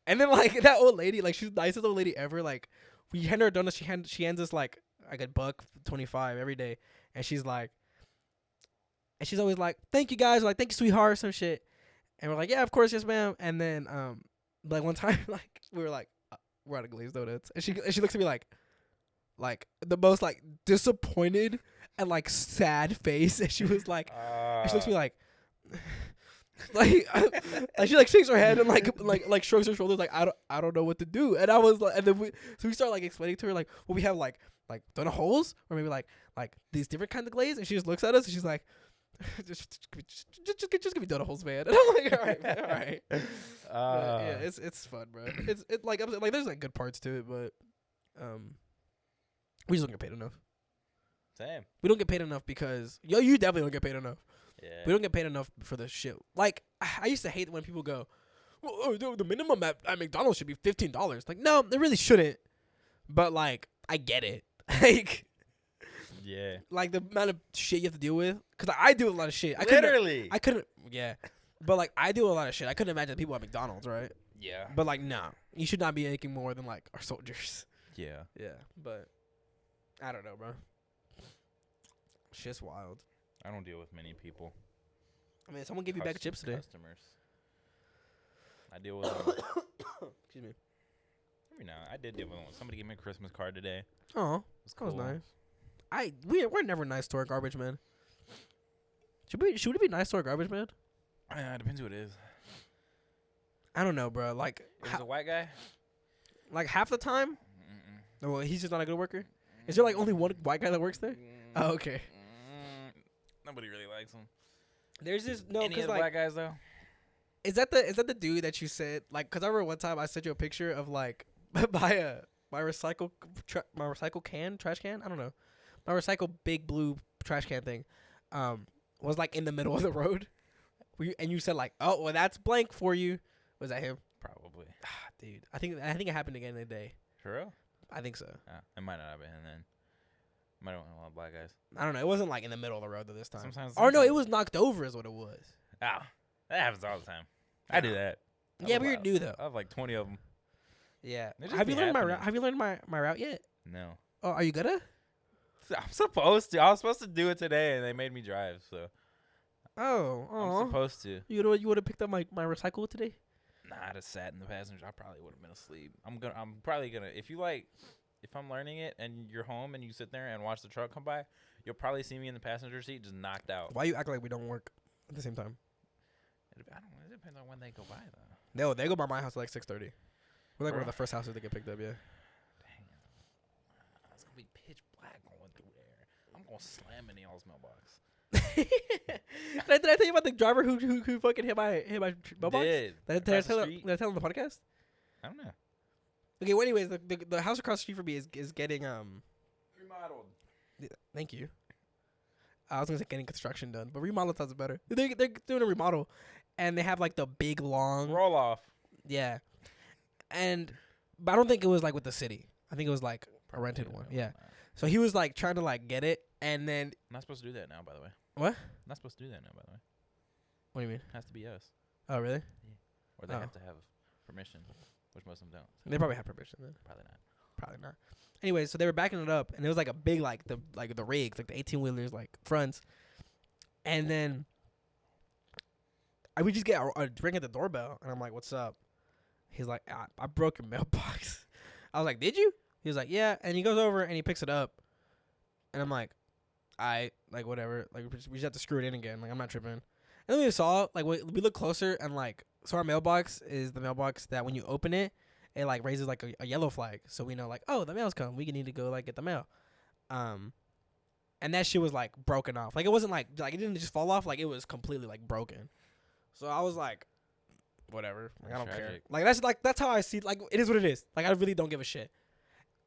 S2: and then, like, that old lady, like, she's the nicest old lady ever. Like, we hand her donuts. She hands us, like $1.25 every day. And she's like, and she's always like, thank you guys. We're like, thank you, sweetheart, or some shit. And we're like, yeah, of course, yes, ma'am. And then, like, one time, like, we were like, we're out of glazed donuts. And she looks at me like the most, like, disappointed and, like, sad face. And she was like, and she looks at me like she, like, shakes her head and, like shrugs her shoulders like, I don't know what to do. And I was like, and then we start, like, explaining to her, like, well, we have like donut holes, or maybe like these different kinds of glaze. And she just looks at us and she's like, just give me donut holes, man. And I'm like, all right, man, all right. Yeah, it's fun, bro. It's like there's, like, good parts to it, but we just don't get paid enough.
S1: Same.
S2: We don't get paid enough because you definitely don't get paid enough.
S1: Yeah.
S2: We don't get paid enough for the shit. Like, I used to hate when people go, well, the minimum at McDonald's should be $15. Like, no, it really shouldn't. But, like, I get it.
S1: Yeah.
S2: Like, the amount of shit you have to deal with. Because I do a lot of shit.
S1: Literally.
S2: I couldn't, yeah. But, like, I do a lot of shit. I couldn't imagine the people at McDonald's, right?
S1: Yeah.
S2: But, like, no. You should not be making more than, like, our soldiers.
S1: Yeah.
S2: Yeah. But, I don't know, bro. Shit's wild.
S1: I don't deal with many people.
S2: I mean, someone gave you back chips today.
S1: Customers. I deal with
S2: Excuse me.
S1: every now. I did deal with one. Somebody gave me a Christmas card today.
S2: Oh, that was nice. We're never nice to our garbage man. Should we be nice to our garbage man?
S1: It depends who it is.
S2: I don't know, bro. Like,
S1: If it's a white guy?
S2: like half the time.
S1: Mm-mm.
S2: Well, he's just not a good worker. Is there like only one white guy that works there? Oh, okay.
S1: Nobody really likes him.
S2: There's this no,
S1: Any of
S2: because
S1: the
S2: like,
S1: black guys though?
S2: is that the dude that you said like? Because I remember one time I sent you a picture of like my recycle trash can. I don't know, my recycle big blue trash can thing, was like in the middle of the road. And you said like, oh well, that's blank for you. Was that him?
S1: Probably.
S2: Dude, I think it happened again today.
S1: For real?
S2: I think so.
S1: It might not have been then. Might have been a lot of black guys.
S2: I don't know. It wasn't like in the middle of the road though this time.
S1: Sometimes.
S2: Or no, it was knocked over is what it was.
S1: Ah, that happens all the time. I do that.
S2: Yeah, but you're new though.
S1: I have like 20 of them.
S2: Yeah.
S1: They just
S2: Have
S1: be
S2: you learned my
S1: happening.
S2: route? Have you learned my route yet?
S1: No.
S2: Oh, are you gonna?
S1: I'm supposed to. I was supposed to do it today, and they made me drive. So
S2: Oh,
S1: I'm supposed to.
S2: You would have picked up my recycle today?
S1: Nah, I'd have sat in the passenger. I probably would have been asleep. I'm probably gonna. If I'm learning it and you're home and you sit there and watch the truck come by, you'll probably see me in the passenger seat just knocked out.
S2: Why you act like we don't work at the same time?
S1: It depends on when they go by though.
S2: No, they go by my house at like 6:30. We're like one
S1: Bro.
S2: of the first houses to get picked up. Yeah.
S1: Dang. It's gonna be pitch black going through there. I'm gonna slam in y'all's mailbox.
S2: Did I tell you about the driver who fucking hit my mailbox?
S1: Did.
S2: Did I tell him on the podcast?
S1: I don't know.
S2: Okay. Well, anyways, the house across the street from me is getting
S1: Remodeled.
S2: Thank you. I was gonna say getting construction done, but remodel sounds better. They're doing a remodel, and they have like the big long
S1: Roll off.
S2: yeah, but I don't think it was like with the city. I think it was like a rented
S1: Probably
S2: one.
S1: not.
S2: Yeah. So he was like trying to like get it, and then
S1: I'm not supposed to do that now, by the way.
S2: What?
S1: Not supposed to do that now, by the way.
S2: What do you mean?
S1: It has to be us,
S2: Oh, really?
S1: or they
S2: Oh.
S1: have to have permission, which most of them don't.
S2: They probably have permission then.
S1: Probably not.
S2: Probably not. Anyway, so they were backing it up, and it was like a big like the rigs, like the 18-wheelers, like fronts, and then I would just get a ring at the doorbell, and I'm like, "What's up?" He's like, I broke your mailbox." I was like, "Did you?" He was like, "Yeah," and he goes over and he picks it up, and I'm like, whatever, like we just have to screw it in again, like I'm not tripping." And then we saw like we look closer, and like so our mailbox is the mailbox that when you open it, it like raises like a yellow flag, so we know like, oh, the mail's come. We need to go like get the mail. And that shit was like broken off. Like it wasn't like it didn't just fall off. Like it was completely like broken. So I was like, whatever. Like, I don't care.
S1: Tragic.
S2: Like that's how I see. Like it is what it is. Like I really don't give a shit.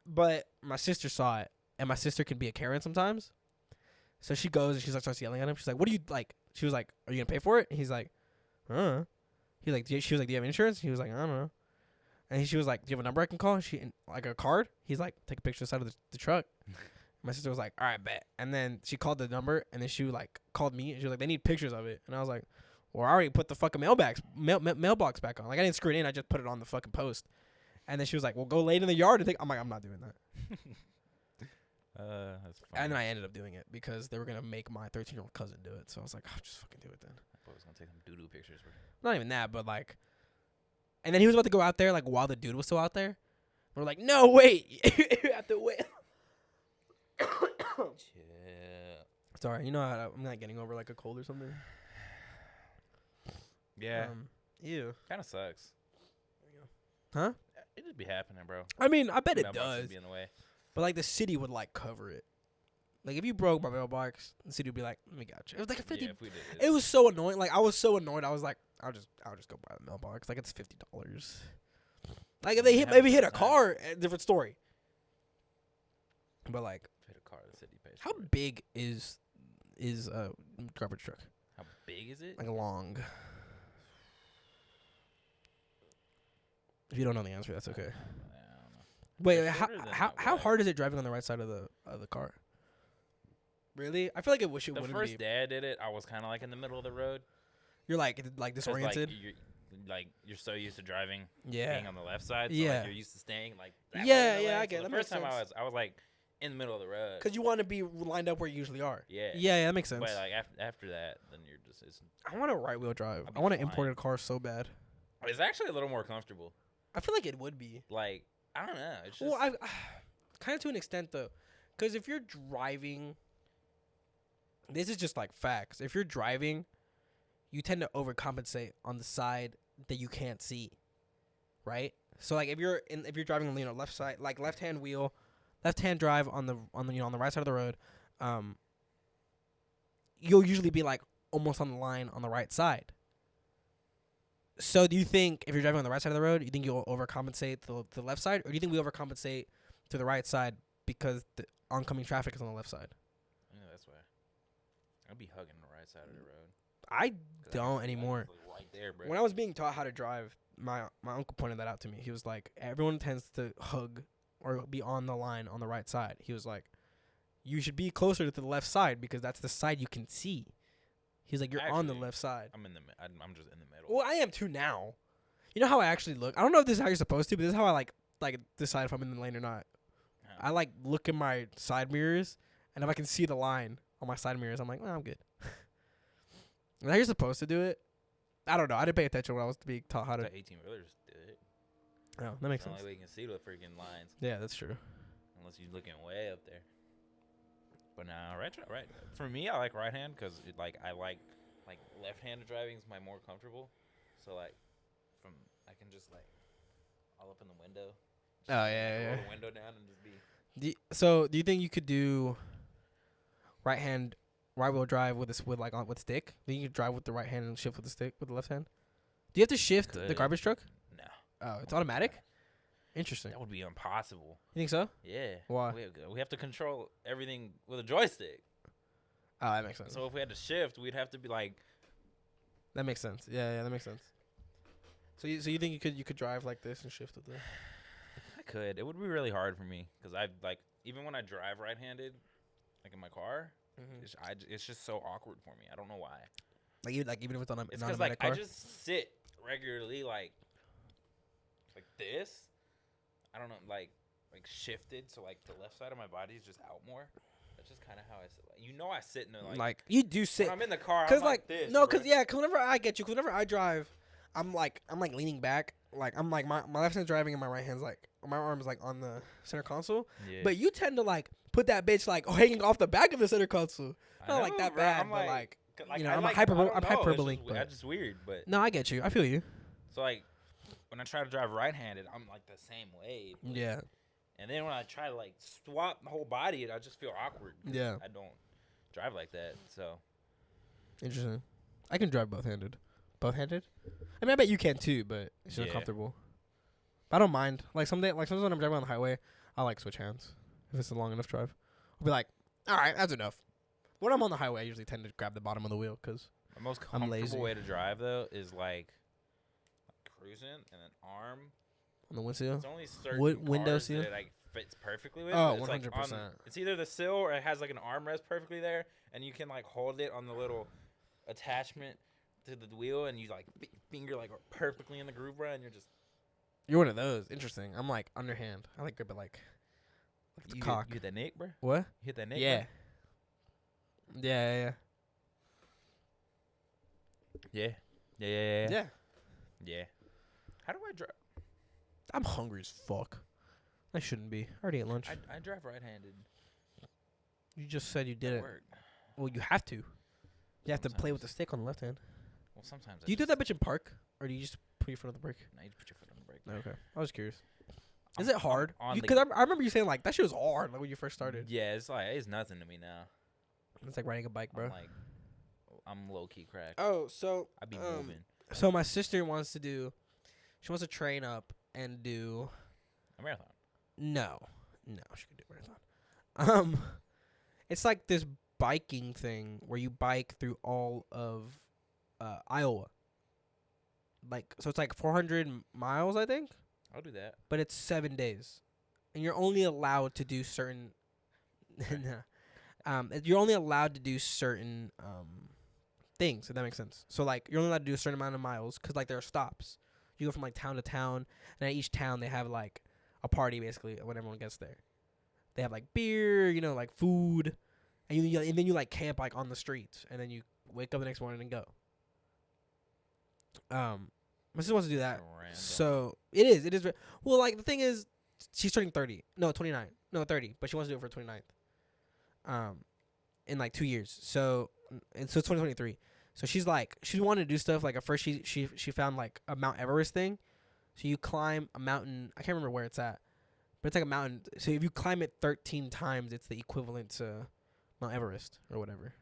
S2: But my sister saw it, and my sister can be a Karen sometimes. So she goes and she like starts yelling at him. She's like, "What do you like?" She was like, "Are you gonna pay for it?" And he's like, "Huh." She was like, "Do you have insurance?" He was like, "I don't know." And she was like, "Do you have a number I can call?" And like a card. He's like, "Take a picture of the side of the truck." My sister was like, "All right, bet." And then she called the number, and then she like called me, and she was like, "They need pictures of it." And I was like, "Well, I already put the fucking mailbox back on. Like I didn't screw it in. I just put it on the fucking post." And then she was like, "Well, go lay it in the yard and take." I'm like, "I'm not doing that."
S1: That's funny.
S2: And then I ended up doing it because they were gonna make my 13-year-old cousin do it. So I was like, "I'll just fucking do it then."
S1: I was gonna take some doo-doo pictures.
S2: Not even that, but like, and then he was about to go out there like while the dude was still out there. We're like, "No, wait, you have to wait."
S1: Yeah.
S2: Sorry, you know how I'm not getting over like a cold or something.
S1: Yeah.
S2: Ew.
S1: Kind of sucks.
S2: Huh?
S1: It just be happening, bro.
S2: I mean, I bet it
S1: Mailboxes
S2: does.
S1: Be in the way.
S2: But like the city would like cover it. Like if you broke my mailbox, the city would be like, "Let me got you." It was like a 50.
S1: Yeah, if we did
S2: It was so annoying. Like I was so annoyed. I was like, I'll just go buy the mailbox. Like it's $50. Like if they maybe hit a car, a different story. But like,
S1: hit a car, the city pays.
S2: how
S1: for it.
S2: big is a garbage truck?
S1: How big is it?
S2: Like long. If you don't know the answer, that's okay.
S1: I don't know.
S2: Wait,
S1: They're
S2: how
S1: shorter than
S2: how
S1: what?
S2: hard is it driving on the right side of the car? Really? I feel like it
S1: The
S2: wouldn't
S1: first
S2: be.
S1: day I did it, I was kind of like in the middle of the road.
S2: You're like
S1: 'Cause,
S2: disoriented.
S1: You're so used to driving,
S2: Yeah.
S1: being on the left side. So
S2: Yeah.
S1: like you're used to staying like that
S2: Yeah,
S1: way in the
S2: yeah, I
S1: lane.
S2: get it.
S1: So
S2: That
S1: the
S2: makes
S1: first time
S2: sense.
S1: I was like in the middle of the road.
S2: Because you want to be lined up where you usually are.
S1: Yeah.
S2: Yeah, that makes sense.
S1: But like after that, then you're just
S2: I want a right wheel drive.
S1: I'll be
S2: I want an
S1: fine.
S2: imported car so bad.
S1: it's actually a little more comfortable.
S2: I feel like it would be.
S1: Like I don't know. It's just
S2: Well, I kind of to an extent though, because if you're driving, this is just like facts. If you're driving, you tend to overcompensate on the side that you can't see, right? So like if you're driving on the left side, like left hand drive on the on the right side of the road, you'll usually be like almost on the line on the right side. So do you think if you're driving on the right side of the road, you think you'll overcompensate to the left side, or do you think we overcompensate to the right side because the oncoming traffic is on the left side?
S1: yeah, that's why. I'd be hugging the right side of the road.
S2: I
S1: 'Cause I
S2: don't
S1: can-
S2: anymore.
S1: I can look right there, bro.
S2: When I was being taught how to drive, my uncle pointed that out to me. He was like, everyone tends to hug or be on the line on the right side. He was like, you should be closer to the left side because that's the side you can see. He's like, you're on the
S1: Actually,
S2: left side.
S1: I'm I'm just in the middle.
S2: Well, I am too now. You know how I actually look? I don't know if this is how you're supposed to, but this is how I like decide if I'm in the lane or not.
S1: Yeah.
S2: I like look in my side mirrors, and if I can see the line on my side mirrors, I'm like, well, I'm good. Is that how you're supposed to do it? I don't know. I didn't pay attention when I was being taught how to.
S1: The 18 wheelers did it.
S2: Oh, that makes
S1: It's the
S2: sense.
S1: only way you can see the freaking lines,
S2: Yeah, that's true.
S1: unless you're looking way up there. But nah, right. For me, I like right hand because I like left-handed driving is my more comfortable. So like, I can just like all up in the window.
S2: Oh, yeah,
S1: roll
S2: yeah.
S1: the window down and just be.
S2: So, do you think you could do right wheel drive with stick? Do you could drive with the right hand and shift with the stick with the left hand? Do you have to shift the
S1: Could.
S2: garbage truck?
S1: No.
S2: Oh, it's automatic. Interesting.
S1: That would be impossible.
S2: You think so?
S1: Yeah.
S2: Why?
S1: We have to control everything with a joystick.
S2: Oh, that makes sense.
S1: So if we had to shift, we'd have to be like.
S2: That makes sense. Yeah, that makes sense. So you think you could drive like this and shift with the?
S1: I could. It would be really hard for me because I like even when I drive right-handed, like in my car, it's just so awkward for me. I don't know why.
S2: Like even if it's on
S1: It's
S2: an
S1: because like
S2: automatic car.
S1: I just sit regularly like this. I don't know, like shifted, so like the left side of my body is just out more. That's just kind of how I sit. I sit in the
S2: like you do sit.
S1: when I'm in the car.
S2: Cause
S1: I'm like this.
S2: no,
S1: bro.
S2: cause whenever I get you, 'cause whenever I drive, I'm like leaning back, like I'm like my left hand's driving and my right hand's like my arm is like on the center console.
S1: Yeah.
S2: But you tend to like put that bitch like hanging off the back of the center console.
S1: I
S2: Not like
S1: know,
S2: that
S1: bro.
S2: bad,
S1: I'm
S2: but like you know,
S1: I
S2: I'm
S1: like,
S2: hyper-
S1: I don't
S2: I'm
S1: know,
S2: hyperbolic,
S1: It's
S2: but-
S1: that's just weird, but
S2: no, I get you. I feel you.
S1: so like when I try to drive right-handed, I'm like the same way. but-
S2: Yeah.
S1: And then when I try to like swap the whole body, I just feel awkward. 'cause
S2: Yeah.
S1: I don't drive like that. So
S2: Interesting. I can drive both-handed. Both-handed? I mean, I bet you can too, but it's just
S1: Yeah.
S2: uncomfortable. But I don't mind. Like sometimes when I'm driving on the highway, I like switch hands if it's a long enough drive. I'll be like, all right, that's enough. When I'm on the highway, I usually tend to grab the bottom of the wheel because
S1: the most
S2: I'm lazy.
S1: comfortable way to drive though is like cruising and then arm.
S2: on the windshield.
S1: It's only certain
S2: window
S1: cars
S2: seal?
S1: that it like fits perfectly with.
S2: Oh,
S1: It's, like,
S2: 100%.
S1: it's either the sill or it has like an armrest perfectly there, and you can like hold it on the little attachment to the wheel, and you like finger like perfectly in the groove, bro, and you're just
S2: You're one of those. Interesting. I'm like underhand. I like grip it like the
S1: you
S2: cock.
S1: Hit, you hit that neck, bro.
S2: What?
S1: You hit that neck.
S2: Yeah.
S1: Bro?
S2: Yeah.
S1: Yeah. Yeah. How do I drive?
S2: I'm hungry as fuck. I shouldn't be. I already ate lunch.
S1: I drive right-handed.
S2: You just said you did
S1: At
S2: it.
S1: work.
S2: Well, you have to. You have to play with the
S1: Sometimes.
S2: stick on the left hand.
S1: Well, sometimes.
S2: Do you do that bitch in park, or do you just put your foot on the brake?
S1: No, you just put your foot on the brake.
S2: Okay, I was curious. Is
S1: I'm-
S2: it hard?
S1: I'm on
S2: Because I remember you saying like that shit was hard, like when you first started.
S1: Yeah, it's nothing to me now.
S2: It's like riding a bike, bro.
S1: I'm low key cracked.
S2: Oh, so
S1: I be moving.
S2: so my sister wants to she wants to train up and do
S1: A marathon.
S2: no, she could do a marathon. It's like this biking thing where you bike through all of Iowa. Like, so it's like 400 miles, I think,
S1: I'll do that.
S2: but it's 7 days, and you're only allowed to do certain. You're only allowed to do certain things, if that makes sense. So like, you're only allowed to do a certain amount of miles because like there are stops. You go from like town to town, and at each town they have like a party basically when everyone gets there. They have like beer, you know, like food, and then you like camp like on the streets, and then you wake up the next morning and go. My sister wants to do that,
S1: Random.
S2: so it is. It is. Well, like the thing is, she's turning 30. No, 29. No, 30. But she wants to do it for 29th. In like 2 years. So it's 2023. So she's like, she wanted to do stuff like at first she found like a Mount Everest thing. So you climb a mountain. I can't remember where it's at, but it's like a mountain. So if you climb it 13 times, it's the equivalent to Mount Everest or whatever.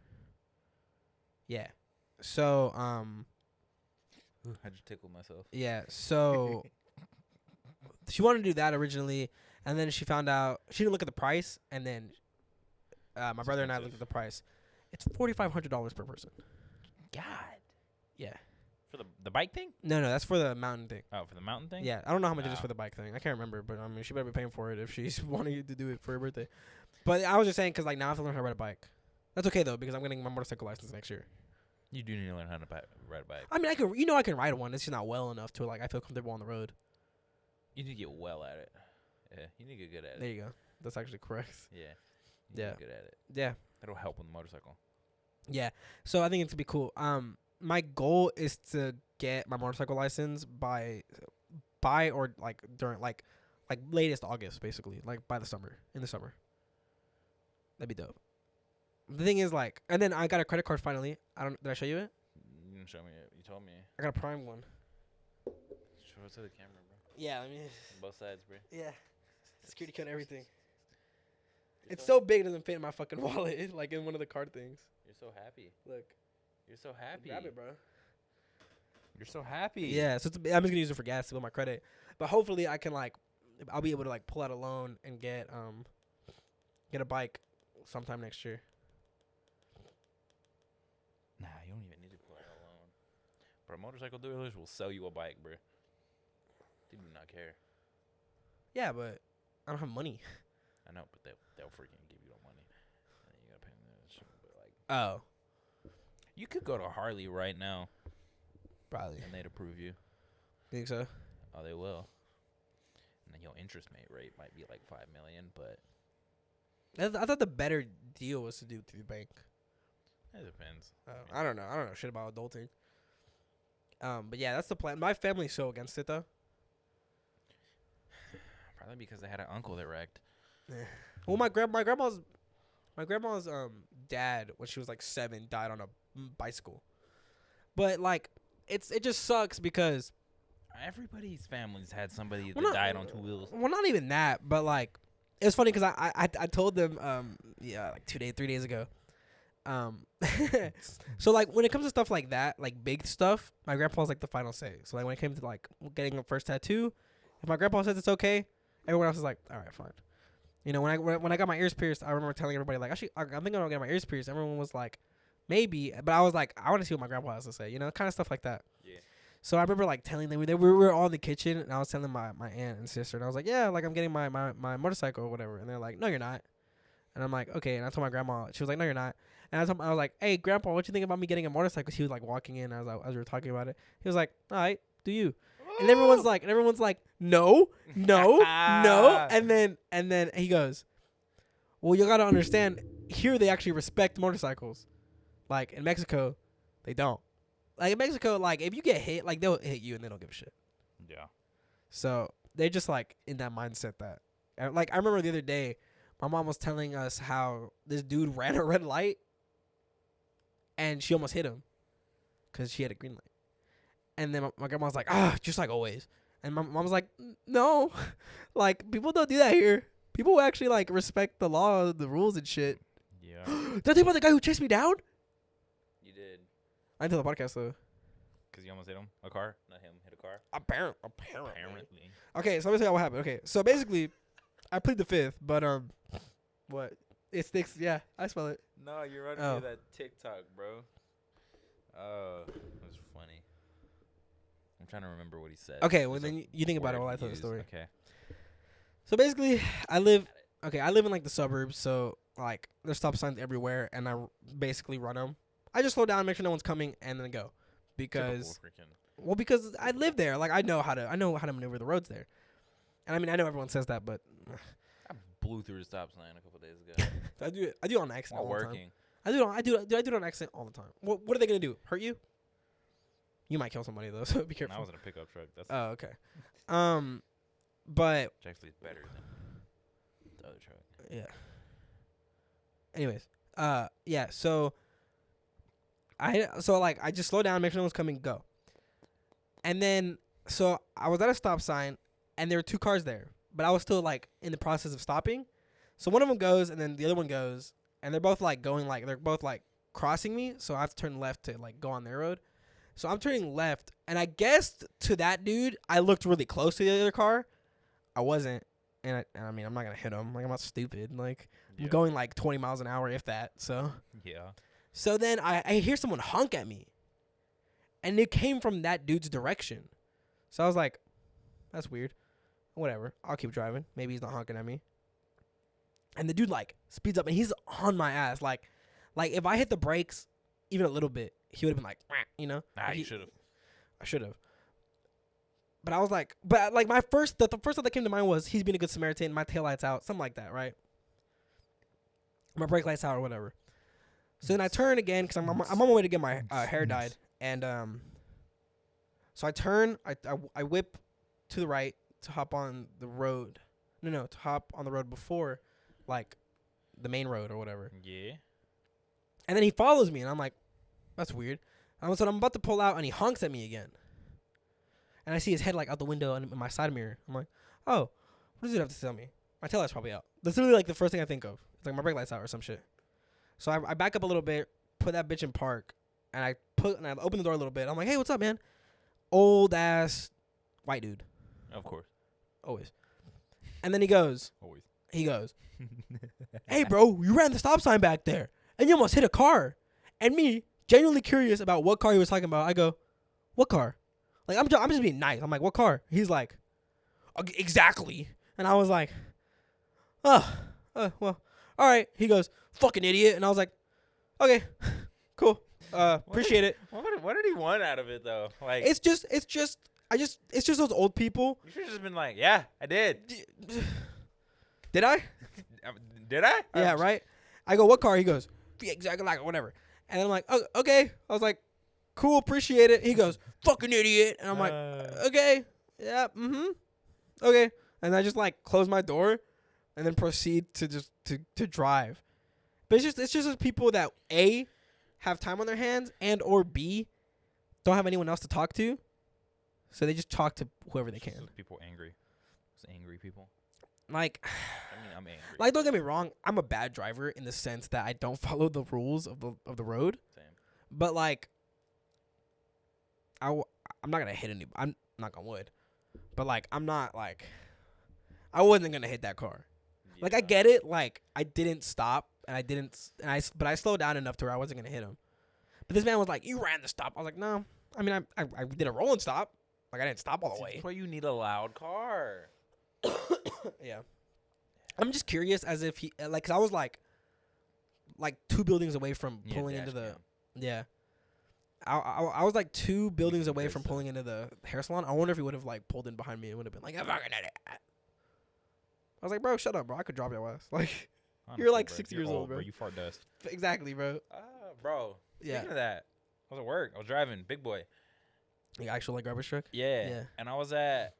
S2: Yeah. So
S1: Ooh, I just tickled myself.
S2: yeah. So she wanted to do that originally, and then she found out she didn't look at the price, and then my brother and I looked at the price. It's $4,500 per person.
S1: God.
S2: Yeah.
S1: For the bike thing?
S2: No, that's for the mountain thing.
S1: Oh, for the mountain thing?
S2: Yeah, I don't know how much it is
S1: Oh.
S2: for the bike thing. I can't remember, but I mean, she better be paying for it if she's wanting to do it for her birthday. But I was just saying, cause like now I have to learn how to ride a bike. That's okay though, because I'm getting my motorcycle license next year.
S1: You do need to learn how to ride a bike.
S2: I mean, I can ride one. It's just not well enough to like I feel comfortable on the road.
S1: You need to get well at it. Yeah, you need to get good at it.
S2: There you go. That's actually correct.
S1: Yeah. You need to
S2: Yeah.
S1: get good at it.
S2: Yeah.
S1: That'll help with the motorcycle.
S2: Yeah. So I think it's gonna be cool. My goal is to get my motorcycle license by or like during like latest August, basically, like by the summer, in the summer. That'd be dope. The thing is, like, and then I got a credit card finally. Did I show you it?
S1: You didn't show me it. You told me.
S2: I got a Prime one.
S1: Show it to the camera, bro.
S2: Yeah, I mean,
S1: Both sides, bro.
S2: yeah, security code, everything. It's so big it doesn't fit in my fucking wallet. It's like in one of the card things.
S1: You're so happy.
S2: Look,
S1: You're so happy.
S2: grab it, bro.
S1: You're so happy.
S2: Yeah, so I'm just gonna use it for gas to build my credit, but hopefully I can I'll be able to like pull out a loan and get a bike sometime next year.
S1: Nah, you don't even need to pull out a loan. But motorcycle dealers will sell you a bike, bro. They do not care.
S2: Yeah, but I don't have money.
S1: I know, but they'll freaking give you the money. And then you gotta pay them that shit. But like,
S2: Oh,
S1: you could go to Harley right now
S2: probably.
S1: and they'd approve you.
S2: Think so?
S1: Oh, they will. And then your interest rate might be like $5 million, but
S2: I thought the better deal was to do through the bank.
S1: it depends.
S2: I don't know. I don't know shit about adulting. But yeah, that's the plan. My family's so against it though.
S1: Probably because they had an uncle that wrecked.
S2: Well, my grandma's dad, when she was like 7, died on a bicycle. But like, it just sucks because
S1: Everybody's family's had somebody
S2: Well,
S1: that
S2: not-
S1: died on 2 wheels.
S2: well, not even that, but like, it was funny because I told them like 3 days ago. So like when it comes to stuff like that, like big stuff, my grandpa's like the final say. So like when it came to like getting a first tattoo, if my grandpa says it's okay, everyone else is like, all right, fine. You know, when I got my ears pierced, I remember telling everybody like, actually, I'm thinking I'm gonna get my ears pierced. Everyone was like, maybe, but I was like, I want to see what my grandpa has to say. You know, kind of stuff like that.
S1: Yeah.
S2: So I remember like telling them we were all in the kitchen, and I was telling my aunt and sister, and I was like, yeah, like I'm getting my motorcycle or whatever, and they're like, no, you're not. And I'm like, okay. And I told my grandma, she was like, no, you're not. And I was like, hey, grandpa, what you think about me getting a motorcycle? He was like walking in as we were talking about it. He was like, all right, do you? And everyone's like, no. And then he goes, well, you gotta understand, here they actually respect motorcycles. Like in Mexico, they don't. Like in Mexico, like if you get hit, like they'll hit you and they don't give a shit.
S1: Yeah.
S2: So they're just like in that mindset that, like I remember the other day, my mom was telling us how this dude ran a red light, and she almost hit him, cause she had a green light. And then my grandma was like, just like always. And my mom was like, no, like people don't do that here. People actually like respect the law, the rules and shit.
S1: Yeah.
S2: Did I tell you about the guy who chased me down?
S1: You did.
S2: I didn't tell the podcast though.
S1: Because you almost hit him? A car? Not him. Hit a car?
S2: Apparently.
S1: Apparently.
S2: Okay, so let me tell you what happened. Okay, so basically, I plead the fifth, but what? It sticks. Yeah, I spell it.
S1: No, you're running
S2: Oh.
S1: that TikTok, bro. Oh, that was funny. I'm trying to remember what he said.
S2: Okay, well
S1: There's
S2: then
S1: a
S2: you think about it
S1: word
S2: while I
S1: he
S2: tell the
S1: used.
S2: story.
S1: Okay.
S2: So basically, I live in like the suburbs, so like there's stop signs everywhere, and I basically run them. I just slow down, make sure no one's coming, and then go, because because I live there. Like I know how to maneuver the roads there. And I mean I know everyone says that, but
S1: I blew through the stop sign a couple days ago.
S2: I do it on accident
S1: While
S2: all the time.
S1: working.
S2: I do it on accident all the time. What are they gonna do? Hurt you? You might kill somebody though, so be careful.
S1: I was in a pickup truck. That's
S2: Oh, okay. But
S1: which actually is better than the other truck.
S2: yeah. Anyways, yeah. So I just slow down, make sure no one's coming, go. And then so I was at a stop sign, and there were 2 cars there, but I was still like in the process of stopping. So one of them goes, and then the other one goes, and they're both like going like they're both like crossing me, so I have to turn left to like go on their road. So I'm turning left, and I guessed to that dude, I looked really close to the other car. I wasn't, and I mean I'm not gonna hit him. Like I'm not stupid. Like I'm going like 20 miles an hour, if that. So
S1: yeah.
S2: So then I hear someone honk at me, and it came from that dude's direction. So I was like, that's weird. Whatever. I'll keep driving. Maybe he's not honking at me. And the dude like speeds up, and he's on my ass. Like if I hit the brakes even a little bit, he would have been like, you know.
S1: Nah, you should have.
S2: I should have. But I was like, my first the first thought that came to mind was he's being a good Samaritan. My taillight's out, something like that, right? My brake light's out or whatever. So then I turn again because I'm on my way to get my hair dyed, and so I turn, I whip to the right to hop on the road. No, to hop on the road before, like, the main road or whatever.
S1: Yeah.
S2: And then he follows me, and I'm like, that's weird. And so I'm about to pull out, and he honks at me again. And I see his head like out the window in my side mirror. I'm like, oh, what does it have to tell me? My taillight's probably out. That's literally like the first thing I think of. It's like my brake light's out or some shit. So I back up a little bit, put that bitch in park, and I open the door a little bit. I'm like, hey, what's up, man? Old ass white dude.
S1: Of course.
S2: Always. And then he goes,
S1: Always.
S2: Hey, bro, you ran the stop sign back there, and you almost hit a car. And me, genuinely curious about what car he was talking about, I go, what car? Like, I'm just being nice. I'm like, what car? He's like, exactly. And I was like, well, all right. He goes, fucking idiot. And I was like, okay, cool. Appreciate it.
S1: What did he want out of it though? Like,
S2: It's just those old people.
S1: you should have just been like, yeah, I did.
S2: Did I?
S1: Did I?
S2: Yeah, right. I go, what car? He goes, yeah, exactly, like whatever. And I'm like, oh, okay. I was like, cool, appreciate it. He goes, fucking idiot. And I'm like, okay, yeah, okay. And I just like close my door, and then proceed to just to drive. But it's just those people that A, have time on their hands, and or B, don't have anyone else to talk to, so they just talk to whoever they can.
S1: People angry. It's angry people.
S2: Like,
S1: I mean, I'm angry.
S2: like, don't get me wrong, I'm a bad driver in the sense that I don't follow the rules of the road.
S1: Same.
S2: But like, I'm not gonna hit anybody. I'm not gonna wood, but like, I'm not like, I wasn't gonna hit that car.
S1: Yeah.
S2: Like, I get it. Like, I didn't stop, but I slowed down enough to where I wasn't gonna hit him. But this man was like, "You ran the stop." I was like, "No, I mean, I did a rolling stop. Like, I didn't stop all the way."
S1: That's why you need a loud car.
S2: Yeah. I'm just curious as if he, like, 'cause I was like 2 buildings away from pulling into the, yeah. I was like 2 buildings away from pulling into the hair salon. I wonder if he would have like pulled in behind me and would have been like, "I'm not gonna do that." I was like, "Bro, shut up, bro. I could drop your ass." Like,
S1: Honestly,
S2: you're like
S1: bro,
S2: 6
S1: you're
S2: years old, bro.
S1: You fart dust.
S2: Exactly, bro.
S1: Bro.
S2: Yeah.
S1: Speaking of that, I was at work. I was driving, big boy.
S2: Like, actual like garbage truck.
S1: Yeah.
S2: Yeah.
S1: And I was at,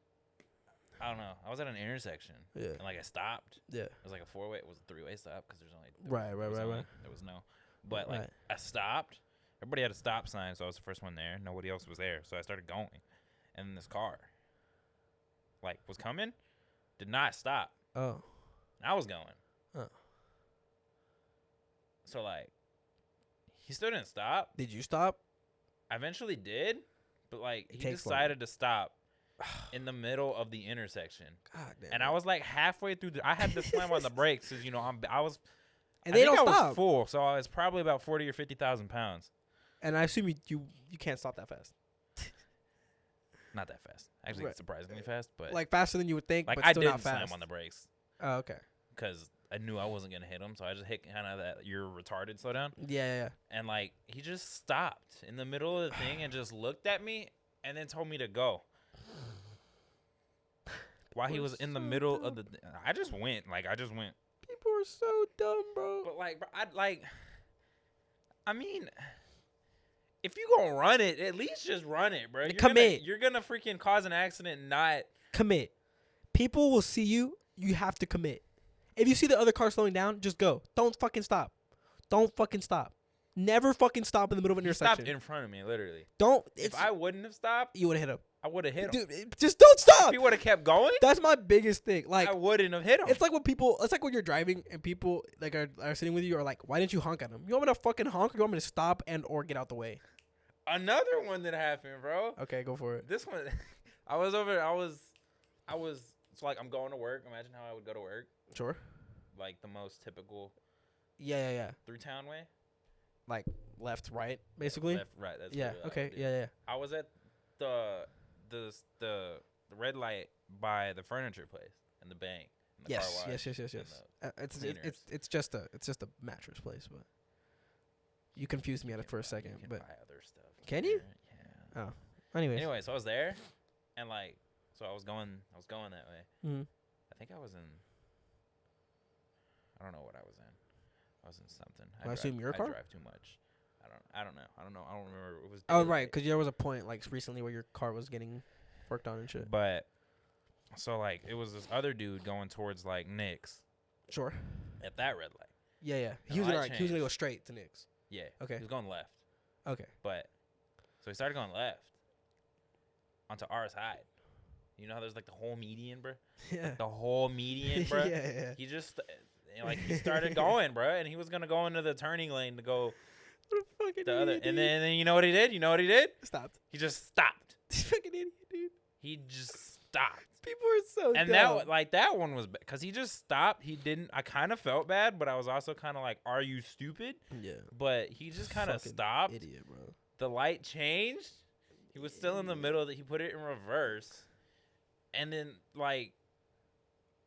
S1: I don't know. I was at an intersection.
S2: Yeah.
S1: And like I stopped.
S2: Yeah.
S1: It was like a 4-way. It was a 3-way stop because there's only.
S2: Right.
S1: There was no. But like
S2: Right.
S1: I stopped. Everybody had a stop sign, so I was the first one there. Nobody else was there, so I started going. And then this car, like, was coming, did not stop.
S2: Oh.
S1: I was going.
S2: Oh.
S1: So like, he still didn't stop.
S2: Did you stop?
S1: I eventually did, but like
S2: It
S1: he
S2: takes
S1: decided to stop in the middle of the intersection,
S2: God damn.
S1: and I was like halfway through. I had to slam on the brakes because I was.
S2: And
S1: I
S2: they
S1: think
S2: don't
S1: I
S2: stop.
S1: was full, so I was probably about 40 or 50,000 pounds.
S2: And I assume you can't stop that fast.
S1: Not that fast. Actually,
S2: Right.
S1: surprisingly fast, but
S2: Like faster than you would think,
S1: like
S2: but
S1: I
S2: still
S1: didn't
S2: not fast.
S1: slam on the brakes
S2: Oh, okay.
S1: because I knew I wasn't gonna hit him, so I just hit kind of that you're retarded slowdown,
S2: Yeah.
S1: and like he just stopped in the middle of the thing and just looked at me and then told me to go. While he was in the middle of the, I just went.
S2: People are so dumb, bro.
S1: But like, bro, I mean, if you gonna run it, at least just run it, bro.
S2: Commit.
S1: You're gonna freaking cause an accident, and not.
S2: Commit. People will see you. You have to commit. If you see the other car slowing down, just go. Don't fucking stop. Don't fucking stop. Never fucking stop in the middle of an
S1: He
S2: intersection.
S1: stopped in front of me, literally.
S2: Don't.
S1: If I wouldn't have stopped,
S2: you would have hit him.
S1: I would have hit him.
S2: Dude, just don't stop.
S1: If he would have kept going,
S2: That's my biggest thing. Like,
S1: I wouldn't have hit him.
S2: it's like when people. It's like when you're driving and people like are sitting with you are like, "Why didn't you honk at them? You want me to fucking honk, or you want me to stop and or get out the way?"
S1: Another one that happened, bro.
S2: Okay, go for it.
S1: This one, I was so like I'm going to work. Imagine how I would go to work,
S2: Sure.
S1: like the most typical
S2: Yeah.
S1: through town way.
S2: Like left, right, basically.
S1: Left, right. That's
S2: Yeah.
S1: literally what I
S2: Okay.
S1: would do.
S2: Yeah.
S1: I was at the red light by the furniture place and the bank and the car
S2: Yes.
S1: wash.
S2: Yes.
S1: and
S2: It's
S1: cleaners.
S2: just a mattress place, but you confused me at it for a second.
S1: You can
S2: But
S1: buy other stuff.
S2: Can you?
S1: Yeah.
S2: anyways.
S1: Anyway, so I was there, and like, so I was going that way.
S2: Mhm.
S1: I think I was in. I don't know what I was in. I was in something.
S2: I assume your car?
S1: I drive too much. I don't know. I don't remember. It was.
S2: Oh
S1: daylight.
S2: right, because there was a point like recently where your car was getting worked on and shit.
S1: But so like it was this other dude going towards like Nick's
S2: Sure.
S1: at that red light.
S2: Yeah.
S1: The
S2: He was
S1: light
S2: gonna go
S1: changed.
S2: straight to Nick's.
S1: Yeah.
S2: Okay.
S1: He was going left,
S2: Okay.
S1: but so he started going left onto our side. You know how there's like the whole median, bro?
S2: Yeah.
S1: The whole median, bro.
S2: yeah.
S1: He just he started going, bro, and he was gonna go into the turning lane to go
S2: What a fucking
S1: the other.
S2: idiot,
S1: And
S2: dude.
S1: then you know what he did?
S2: Stopped.
S1: He just stopped.
S2: Fucking idiot, dude.
S1: He just stopped.
S2: People are so
S1: And
S2: dumb.
S1: that one was because he just stopped. He didn't. I kind of felt bad, but I was also kind of like, "Are you stupid?"
S2: Yeah.
S1: But he just kind of
S2: Fucking
S1: stopped.
S2: Idiot, bro.
S1: The light changed. He was still in the middle. That he put it in reverse, and then like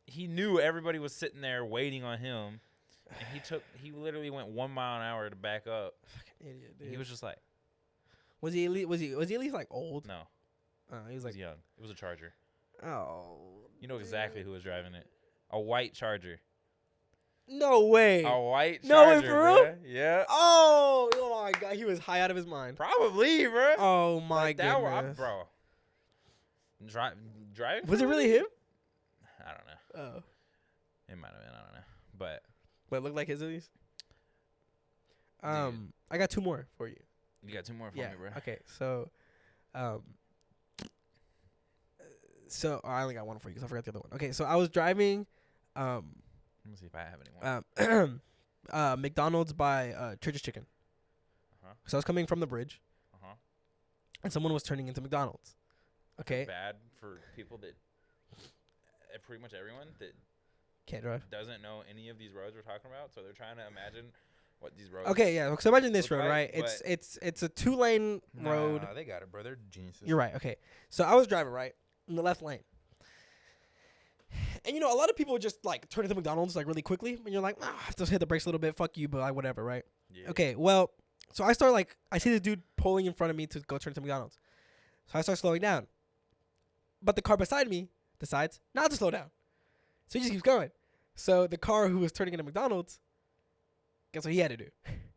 S1: he knew everybody was sitting there waiting on him, and he literally went 1 mile an hour to back up.
S2: Fucking idiot, dude.
S1: He was just like,
S2: Was he at least like old?
S1: no,
S2: He was
S1: he was
S2: like,
S1: young. It was a Charger.
S2: oh.
S1: You know exactly who was driving it. A white Charger.
S2: No way.
S1: A white Charger.
S2: No way, for real?
S1: bruh. Yeah.
S2: Oh my god, he was high out of his mind.
S1: Probably, bro.
S2: Oh my
S1: Like that
S2: goodness.
S1: bro. Driving.
S2: Was it really him?
S1: I don't know.
S2: Oh.
S1: It might have been. I don't know. But
S2: But it looked like his at least.
S1: Dude.
S2: I got two more for you.
S1: you got two more for
S2: Yeah.
S1: me, bro.
S2: Okay. So, I only got one for you because I forgot the other one. Okay. So I was driving,
S1: Let me see if I have anyone.
S2: McDonald's by Church's Chicken.
S1: Uh-huh.
S2: So I was coming from the bridge,
S1: Uh-huh.
S2: and someone was turning into McDonald's. Okay.
S1: Bad for people that, pretty much everyone that
S2: Can't drive.
S1: doesn't know any of these roads we're talking about. So they're trying to imagine what these roads.
S2: Okay. Yeah. So imagine this
S1: Look
S2: road,
S1: like,
S2: right? It's a 2-lane road.
S1: Nah, they got it, bro. They're geniuses.
S2: You're right. Okay. So I was driving right in the left lane. And, a lot of people just, like, turn into McDonald's, like, really quickly. And you're like, just hit the brakes a little bit. Fuck you, but, like, whatever, right?
S1: Yeah.
S2: Okay, well, so I start, like, I see this dude pulling in front of me to go turn to McDonald's. So I start slowing down. But the car beside me decides not to slow down. So he just keeps going. So the car who was turning into McDonald's, guess what he had to do?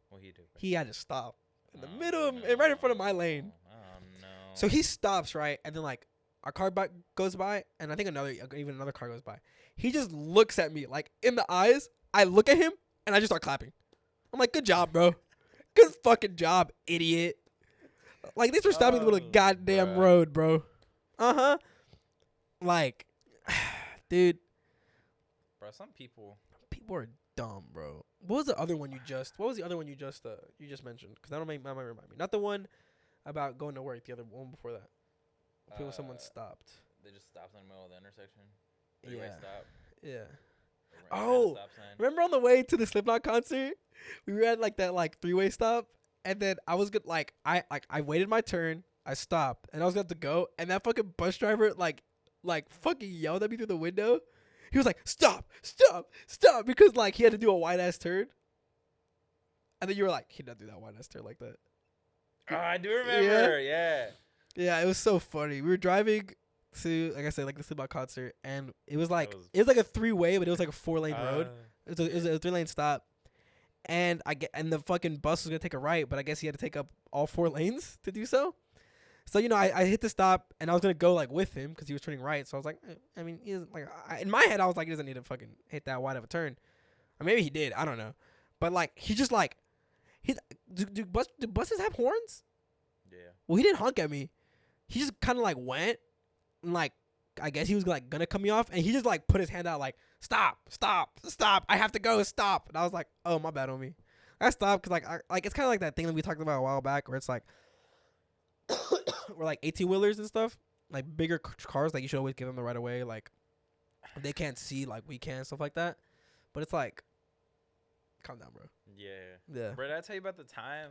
S1: What he do?
S2: He had to stop in the
S1: Oh,
S2: middle of,
S1: no.
S2: and right in front of my lane.
S1: Oh no.
S2: So he stops, right? And then, like, our car goes by, and I think even another car goes by. He just looks at me, like, in the eyes. I look at him, and I just start clapping. I'm like, good job, bro. Good fucking job, idiot. Like, thanks for stopping in the middle of the goddamn
S1: bruh.
S2: road, bro. Uh-huh. Like, dude,
S1: Bro, some people.
S2: people are dumb, bro. What was the other one you just mentioned? Because that might remind me. Not the one about going to work, the other one before that. People, someone stopped.
S1: They just stopped in the middle of the intersection.
S2: Yeah.
S1: Three-way stop.
S2: Yeah.
S1: They ran
S2: Oh,
S1: a stop sign.
S2: remember on the way to the Slipknot concert, we were at like that 3-way stop, And then I was good. I waited my turn. I stopped, and I was going to go. And that fucking bus driver like fucking yelled at me through the window. He was like, "Stop, stop, stop!" Because like he had to do a wide ass turn. And then you were like, "He doesn't do that wide ass turn like that."
S1: Oh, I do remember.
S2: Yeah, it was so funny. We were driving to, like I said, like the Slipknot concert, and it was like
S1: was-
S2: it was like a 3-way, but it was like a 4-lane road. It was a 3-lane stop, and the fucking bus was gonna take a right, but I guess he had to take up all 4 lanes to do so. So I hit the stop, and I was gonna go like with him because he was turning right. So I was like, I mean, he doesn't, like in my head I was like, he doesn't need to fucking hit that wide of a turn. Or maybe he did, I don't know, but like he just like do buses have horns?
S1: Yeah.
S2: Well, he didn't honk at me. He just kind of like went, and like I guess he was like gonna cut me off, and he just like put his hand out like, "Stop, stop, stop! I have to go, stop!" And I was like, "Oh, my bad on me." I stopped because like it's kind of like that thing that we talked about a while back, where it's like, we're like 18-wheelers and stuff, like bigger cars, like you should always give them the right of way, like they can't see like we can, stuff like that. But it's like, calm down, bro.
S1: Yeah. Bro, did I tell you about the time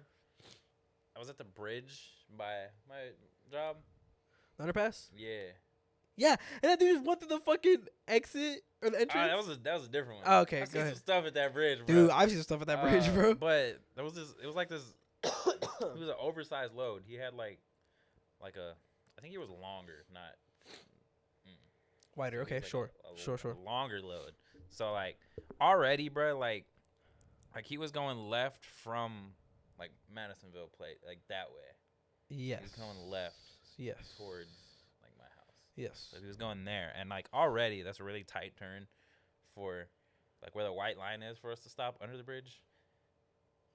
S1: I was at the bridge by my job?
S2: Underpass?
S1: Yeah.
S2: Yeah, and that dude just went to the fucking exit or the entrance.
S1: That was a different one.
S2: Oh, okay,
S1: I've
S2: go
S1: seen
S2: ahead.
S1: some stuff at that bridge, bro.
S2: Dude, I've seen stuff at that bridge, bro.
S1: But there was this. It was like this. It was an oversized load. He had like a. I think he was longer, not
S2: Wider.
S1: it
S2: Okay,
S1: was like
S2: sure,
S1: a
S2: sure.
S1: longer load. So like already, bro, like he was going left from like Madisonville plate, like that way.
S2: Yes.
S1: He was going left.
S2: Yes.
S1: Towards like my house.
S2: Yes.
S1: So he was going there, and like already that's a really tight turn for like where the white line is for us to stop under the bridge.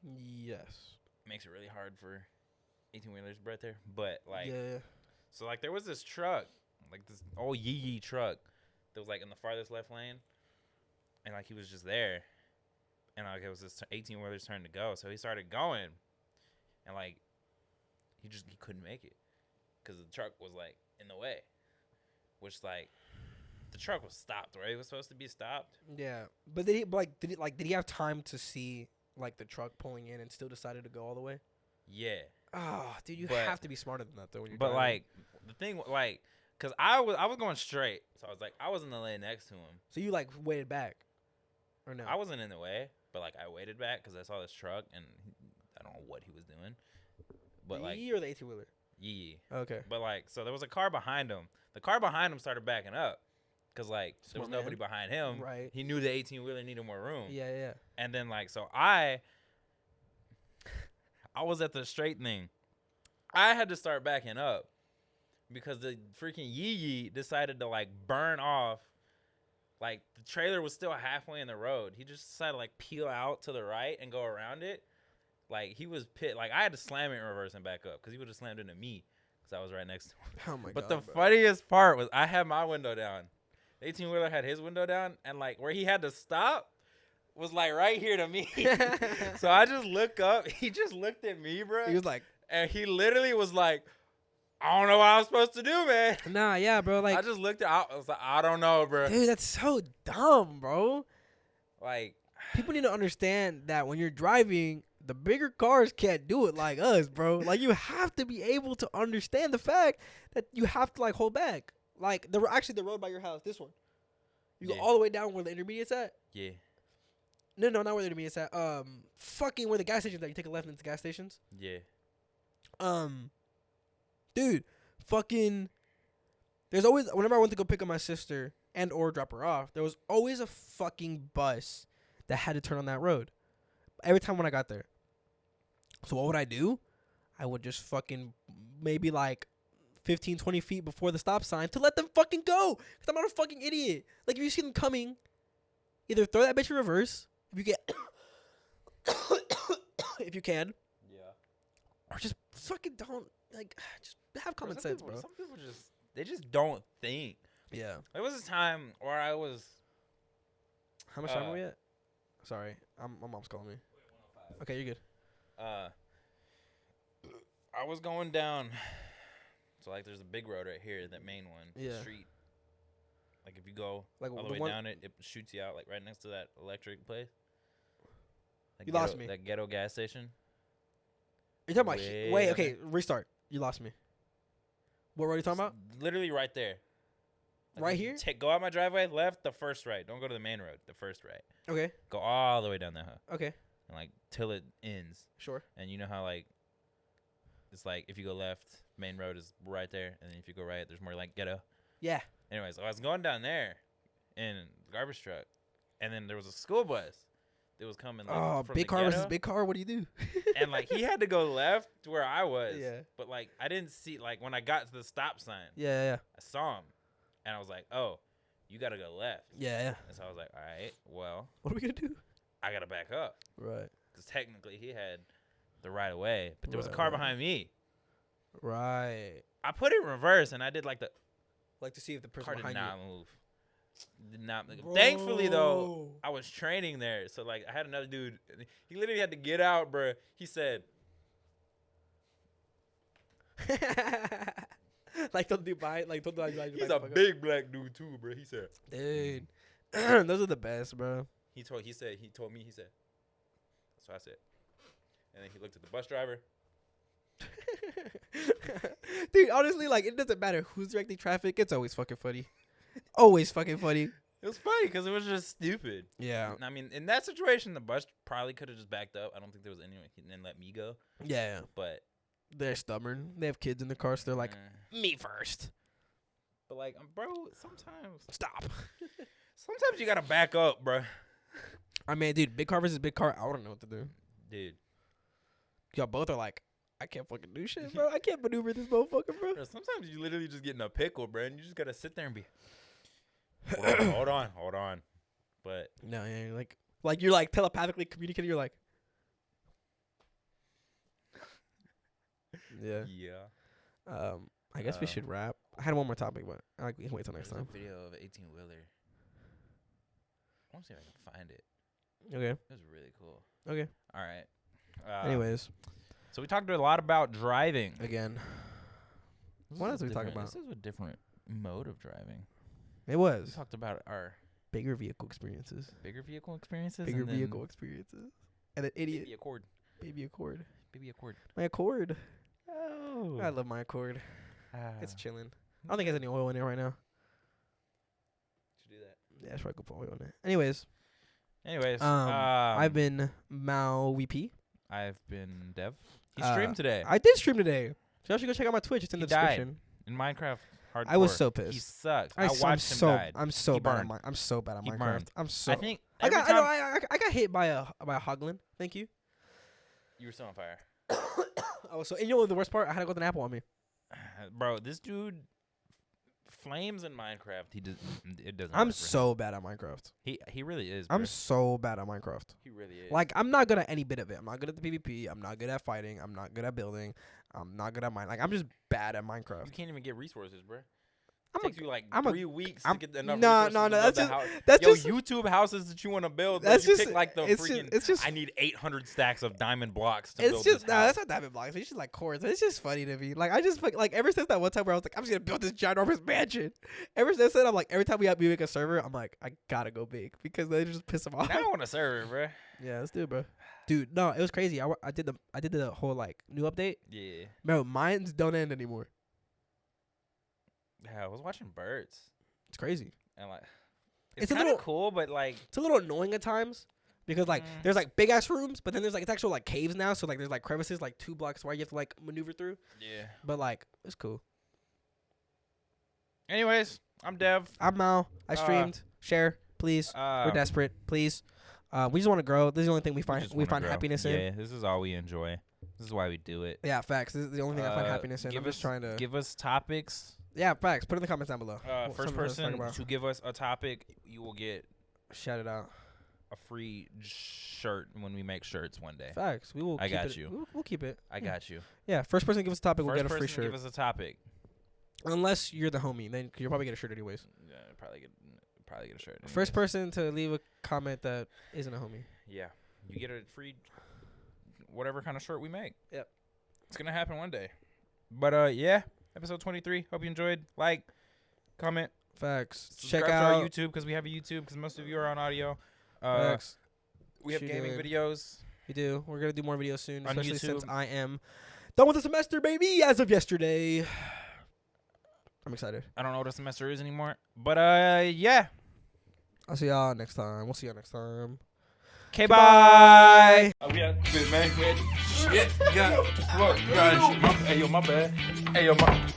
S2: Yes.
S1: Makes it really hard for 18-wheelers right there. But like,
S2: yeah.
S1: So like there was this truck, like this old yee truck that was like in the farthest left lane, and like he was just there, and like it was this 18-wheeler's turn to go. So he started going, and like he couldn't make it because the truck was like in the way, which like the truck was stopped where it was supposed to be stopped.
S2: Yeah, but did he have time to see like the truck pulling in and still decided to go all the way?
S1: Yeah.
S2: Oh, dude, you have to be smarter than that though. When you're
S1: but
S2: driving.
S1: like the thing, like, cause I was going straight, so I was like I was in the lane next to him.
S2: So you like waited back, or no?
S1: I wasn't in the way, but like I waited back because I saw this truck and I don't know what he was doing. But
S2: the
S1: like
S2: Yee or the 18-wheeler?
S1: Yee.
S2: Okay.
S1: But like, so there was a car behind him. The car behind him started backing up because like there was nobody behind him.
S2: Right.
S1: He knew the 18-wheeler needed more room.
S2: Yeah.
S1: And then like, so I was at the straight thing. I had to start backing up because the freaking Yee decided to like burn off. Like the trailer was still halfway in the road. He just decided to like peel out to the right and go around it. Like he was pit. Like I had to slam it in reverse and back up because he would have slammed into me because I was right next to him.
S2: Oh my god.
S1: But the funniest part was I had my window down. The 18-wheeler had his window down, and like where he had to stop was like right here to me. So I just look up. He just looked at me, bro.
S2: He was like,
S1: and he literally was like, I don't know what I was supposed to do, man.
S2: Nah, yeah, bro. Like
S1: I just looked at. I was like, I don't know, bro.
S2: Dude, that's so dumb, bro.
S1: Like
S2: people need to understand that when you're driving, the bigger cars can't do it like us, bro. Like you have to be able to understand the fact that you have to like hold back. Like the road by your house, this one. You go all the way down where the intermediate's at.
S1: Yeah.
S2: No, not where the intermediate's at. Fucking where the gas stations are. You take a left into gas stations.
S1: Yeah.
S2: Dude, fucking. There's always whenever I went to go pick up my sister and or drop her off, there was always a fucking bus that had to turn on that road. Every time when I got there. So what would I do? I would just fucking maybe like 15, 20 feet before the stop sign to let them fucking go. Because I'm not a fucking idiot. Like, if you see them coming, either throw that bitch in reverse, if you get, if you can.
S1: Yeah.
S2: Or just fucking don't, like, just have common sense, bro.
S1: Some people they just don't think.
S2: Yeah.
S1: There was a time where I was.
S2: How much time are we at? Sorry. My mom's calling me. Okay, you're good.
S1: I was going down. So, like, there's a big road right here, that main one.
S2: Yeah.
S1: Street. Like, if you go
S2: like
S1: all the way down it, it shoots you out, like, right next to that electric place.
S2: You lost me.
S1: That ghetto gas station.
S2: You're talking about wait,
S1: down
S2: okay,
S1: there.
S2: restart. You lost me. What were you talking about?
S1: Literally right there.
S2: Right here?
S1: Go out my driveway, left, the first right. Don't go to the main road, the first right.
S2: Okay.
S1: Go all the way down that hill.
S2: Okay.
S1: And like till it ends.
S2: Sure.
S1: And you know how like it's like if you go left, main road is right there, and then if you go right, there's more like ghetto.
S2: Yeah.
S1: Anyways, I was going down there in the garbage truck, and then there was a school bus that was coming. Like,
S2: Oh,
S1: from
S2: big
S1: the
S2: car versus
S1: ghetto.
S2: big car. What do you do?
S1: And like he had to go left to where I was.
S2: Yeah.
S1: But like I didn't see like when I got to the stop sign,
S2: Yeah.
S1: I saw him, and I was like, oh, you gotta go left.
S2: Yeah.
S1: And so I was like, all right, well,
S2: What are we gonna do?
S1: I gotta back up
S2: Right.
S1: because technically he had the right of way, but there was a
S2: Right,
S1: car
S2: right.
S1: behind me.
S2: Right.
S1: I put it in reverse, and I did like the
S2: Like to see if the person
S1: car did
S2: behind
S1: not
S2: you.
S1: move. Did not move. Thankfully though,
S2: Bro.
S1: I was training there, so like I had another dude. He literally had to get out, bro. He said,
S2: Like don't do behind. Like don't do behind.
S1: "He's a big black dude too, bro." He said,
S2: dude. Those are the best, bro.
S1: He told me. So I said, and then he looked at the bus driver.
S2: Dude, honestly, like it doesn't matter who's directing traffic. It's always fucking funny. Always fucking funny.
S1: It was funny because it was just stupid.
S2: Yeah.
S1: I mean, in that situation, the bus probably could have just backed up. I don't think there was anyone and then let me go.
S2: Yeah.
S1: But
S2: They're stubborn. They have kids in the car, so they're like, me first.
S1: but like, bro, sometimes
S2: Stop.
S1: you gotta back up, bro.
S2: I mean, dude, big car versus big car. I don't know what to do.
S1: Dude,
S2: Y'all both are like, I can't fucking do shit, bro. I can't maneuver this motherfucker, bro.
S1: bro, sometimes you literally just get in a pickle, bro, and you just gotta sit there and be, hold on. But
S2: No, yeah, like you're like telepathically communicating. You're like, yeah. I guess we should wrap. I had one more topic, but we can wait till next
S1: there's
S2: time.
S1: a video of an 18-wheeler. I want to see if I can find it.
S2: Okay.
S1: It was really cool.
S2: Okay.
S1: All right.
S2: Anyways,
S1: So we talked a lot about driving.
S2: again,
S1: This
S2: What
S1: is
S2: else
S1: a
S2: did we talk
S1: different-
S2: about?
S1: This is a different mode of driving.
S2: it
S1: We
S2: was
S1: talked about our
S2: bigger vehicle experiences.
S1: bigger vehicle experiences.
S2: Bigger
S1: and then
S2: vehicle experiences. And an idiot
S1: Baby Accord.
S2: baby Accord.
S1: Baby Accord.
S2: My Accord.
S1: Oh.
S2: I love my Accord. It's chilling. I don't think it has any oil in it right now.
S1: Should do that.
S2: Yeah, I should probably put oil in it. Anyways,
S1: Anyways,
S2: I've been Mao VP.
S1: I've been Dev. He streamed today
S2: I did stream today. So you should go check out my Twitch. It's in
S1: He
S2: the
S1: died.
S2: description.
S1: in Minecraft Hardcore.
S2: I was so
S1: He
S2: pissed.
S1: sucked. I
S2: I'm
S1: watched him
S2: so
S1: die.
S2: I'm so
S1: He
S2: bad
S1: burned.
S2: at I'm so bad at
S1: He
S2: Minecraft.
S1: burned.
S2: I'm so
S1: I think
S2: I
S1: every
S2: got
S1: time
S2: I got hit by a hoglin. Thank you.
S1: you were still on fire.
S2: Oh, so and you know the worst part? I had to go with an apple on me.
S1: Bro, this dude flames in Minecraft. It doesn't.
S2: I'm
S1: work for him.
S2: so bad at Minecraft.
S1: He really is.
S2: I'm
S1: bro.
S2: so bad at Minecraft.
S1: He really is.
S2: Like I'm not good at any bit of it. I'm not good at the PvP. I'm not good at fighting. I'm not good at building. I'm not good at mine. Like I'm just bad at Minecraft.
S1: you can't even get resources, bro.
S2: I'm
S1: takes you like
S2: I'm a-
S1: 3 weeks
S2: I'm-
S1: to get enough
S2: no,
S1: resources
S2: no,
S1: to
S2: no,
S1: build
S2: that's
S1: the house.
S2: that's
S1: Yo,
S2: just
S1: YouTube houses that you want to build.
S2: that's
S1: you
S2: just
S1: pick like the
S2: it's
S1: freaking.
S2: just, it's just
S1: I need 800 stacks of diamond blocks to
S2: it's
S1: build
S2: just
S1: this
S2: no,
S1: house.
S2: that's not diamond blocks. It's just like cores. It's just funny to me. Like I just like ever since that one time where I was like, I'm just gonna build this ginormous mansion. Ever since then, I'm like, every time we make a server, I'm like, I gotta go big because they just piss them off.
S1: Now I want to serve it, bro.
S2: Yeah, let's do it, bro. Dude, no, it was crazy. I did the whole like new update.
S1: Yeah.
S2: Bro, mines don't end anymore.
S1: Yeah, I was watching birds
S2: It's crazy.
S1: and like
S2: It's
S1: it's
S2: a
S1: kind
S2: little-
S1: of cool, but like
S2: It's a little annoying at times because like
S1: Mm.
S2: there's like big ass rooms, but then there's like it's actual like caves now. So like there's like crevices like 2 blocks where you have to like maneuver through.
S1: yeah.
S2: But like it's cool.
S1: Anyways, I'm Dev.
S2: I'm Mal. I streamed. Share, please. We're desperate, please. We just want to grow. This is the only thing we find happiness in.
S1: Yeah, this is all we enjoy. This is why we do it.
S2: Yeah, facts. This is the only thing I find happiness in.
S1: Give
S2: I'm just trying to.
S1: give us topics.
S2: Yeah, facts. Put it in the comments down below.
S1: First
S2: Something else to talk
S1: person
S2: about.
S1: to give us a topic, you will get
S2: Shout it out.
S1: a free shirt when we make shirts one day.
S2: Facts. We will.
S1: I
S2: keep
S1: got
S2: it.
S1: you.
S2: We'll keep it.
S1: I got you.
S2: Yeah. First person to give us a topic will
S1: First
S2: get a free
S1: person to
S2: shirt.
S1: give us a topic.
S2: Unless you're the homie, then you'll probably get a shirt anyways.
S1: Yeah, probably get a shirt.
S2: First
S1: anyways.
S2: person to leave a comment that isn't a homie.
S1: Yeah, you get a free whatever kind of shirt we make.
S2: Yep.
S1: It's gonna happen one day. But yeah, episode 23. Hope you enjoyed. Like, comment,
S2: Facts.
S1: subscribe
S2: Check
S1: to
S2: out
S1: our YouTube because we have a YouTube because most of you are on audio.
S2: Facts.
S1: We have
S2: Chu
S1: gaming
S2: Doin.
S1: videos.
S2: We do. We're gonna do more videos soon,
S1: On
S2: especially since
S1: YouTube.
S2: I am done with the semester, baby, as of yesterday. I'm excited.
S1: I don't know what a semester is anymore. But yeah.
S2: I'll see y'all next time. We'll see y'all next time.
S1: Okay, bye.
S3: We out this bitch, man. We had shit. God, fuck. God, hey, yo, my bad. Hey, yo, my.